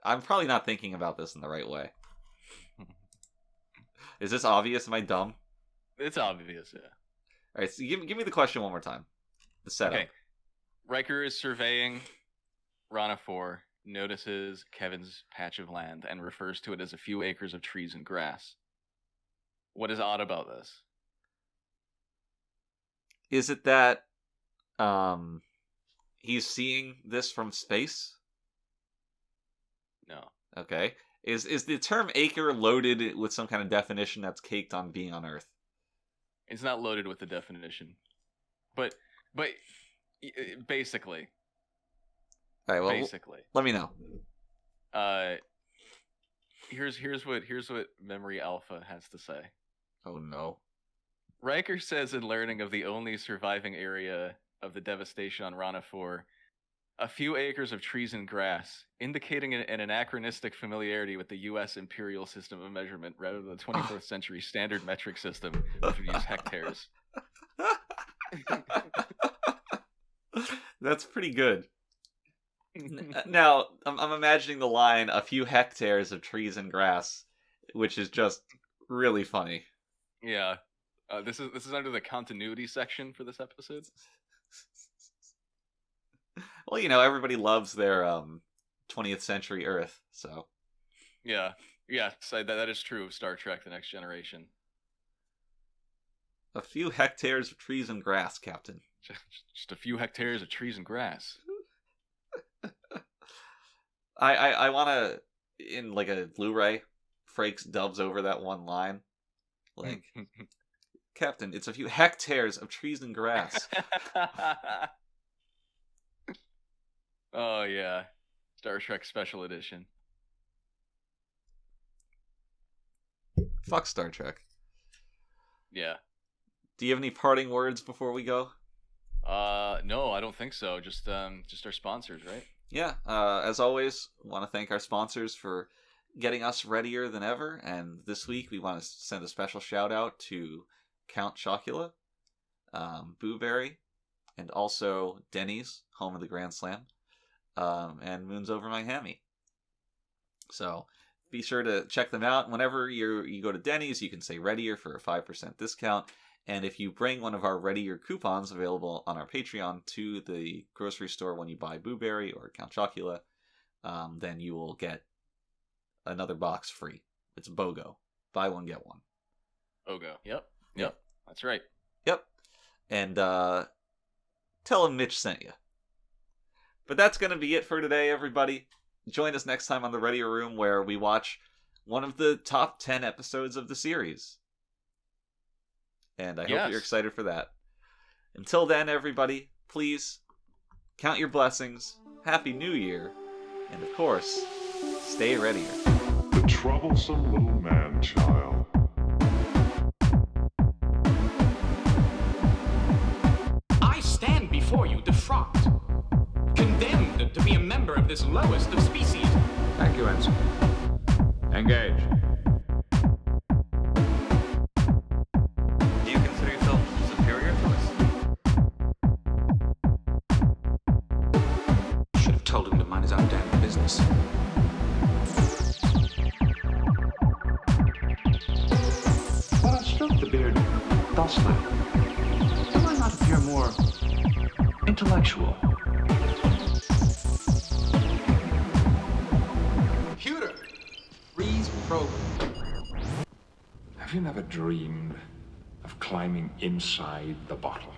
I'm probably not thinking about this in the right way. Is this obvious? Am I dumb? It's obvious, yeah. Alright, so give me the question one more time. The setup. Okay. Riker is surveying Rana 4, notices Kevin's patch of land, and refers to it as a few acres of trees and grass. What is odd about this? Is it that he's seeing this from space? No. Okay. Is the term acre loaded with some kind of definition that's caked on being on Earth? It's not loaded with the definition. But basically. All right, well, basically. Let me know. Here's what Memory Alpha has to say. Oh no. Riker says in learning of the only surviving area of the devastation on Rana 4, a few acres of trees and grass, indicating an anachronistic familiarity with the U.S. imperial system of measurement rather than the 24th century standard metric system, which would use hectares. That's pretty good. Now, I'm imagining the line, a few hectares of trees and grass, which is just really funny. Yeah. This is under the continuity section for this episode. Well, you know, everybody loves their 20th century Earth, so. Yeah. Yes, that is true of Star Trek The Next Generation. A few hectares of trees and grass, Captain. Just a few hectares of trees and grass. I want to, in like a Blu-ray, Frakes dubs over that one line. Like, Captain, it's a few hectares of trees and grass. Oh, yeah. Star Trek Special Edition. Fuck Star Trek. Yeah. Do you have any parting words before we go? No, I don't think so. Just our sponsors, right? Yeah. As always, want to thank our sponsors for getting us readier than ever. And this week, we want to send a special shout out to Count Chocula, Booberry, and also Denny's, home of the Grand Slam, and Moons Over Miami. So be sure to check them out. Whenever you go to Denny's, you can say Readier for a 5% discount. And if you bring one of our Readier coupons available on our Patreon to the grocery store when you buy Booberry or Count Chocula, then you will get another box free. It's BOGO. Buy one, get one. BOGO. Yep. That's right. Yep. And tell them Mitch sent you. But that's going to be it for today, everybody. Join us next time on the Readier Room, where we watch one of the top 10 episodes of the series. And I hope you're excited for that. Until then, everybody, please count your blessings. Happy New Year. And of course, stay readier. The troublesome little man-child. I stand before you defrocked, condemned to be a member of this lowest of species. Thank you, Ensign. Engage. Do you consider yourself superior to us? Should have told him to mind his own damn business. But I stroked the beard thusly. Do I not appear more intellectual? Computer, freeze program. Have you never dreamed of climbing inside the bottle?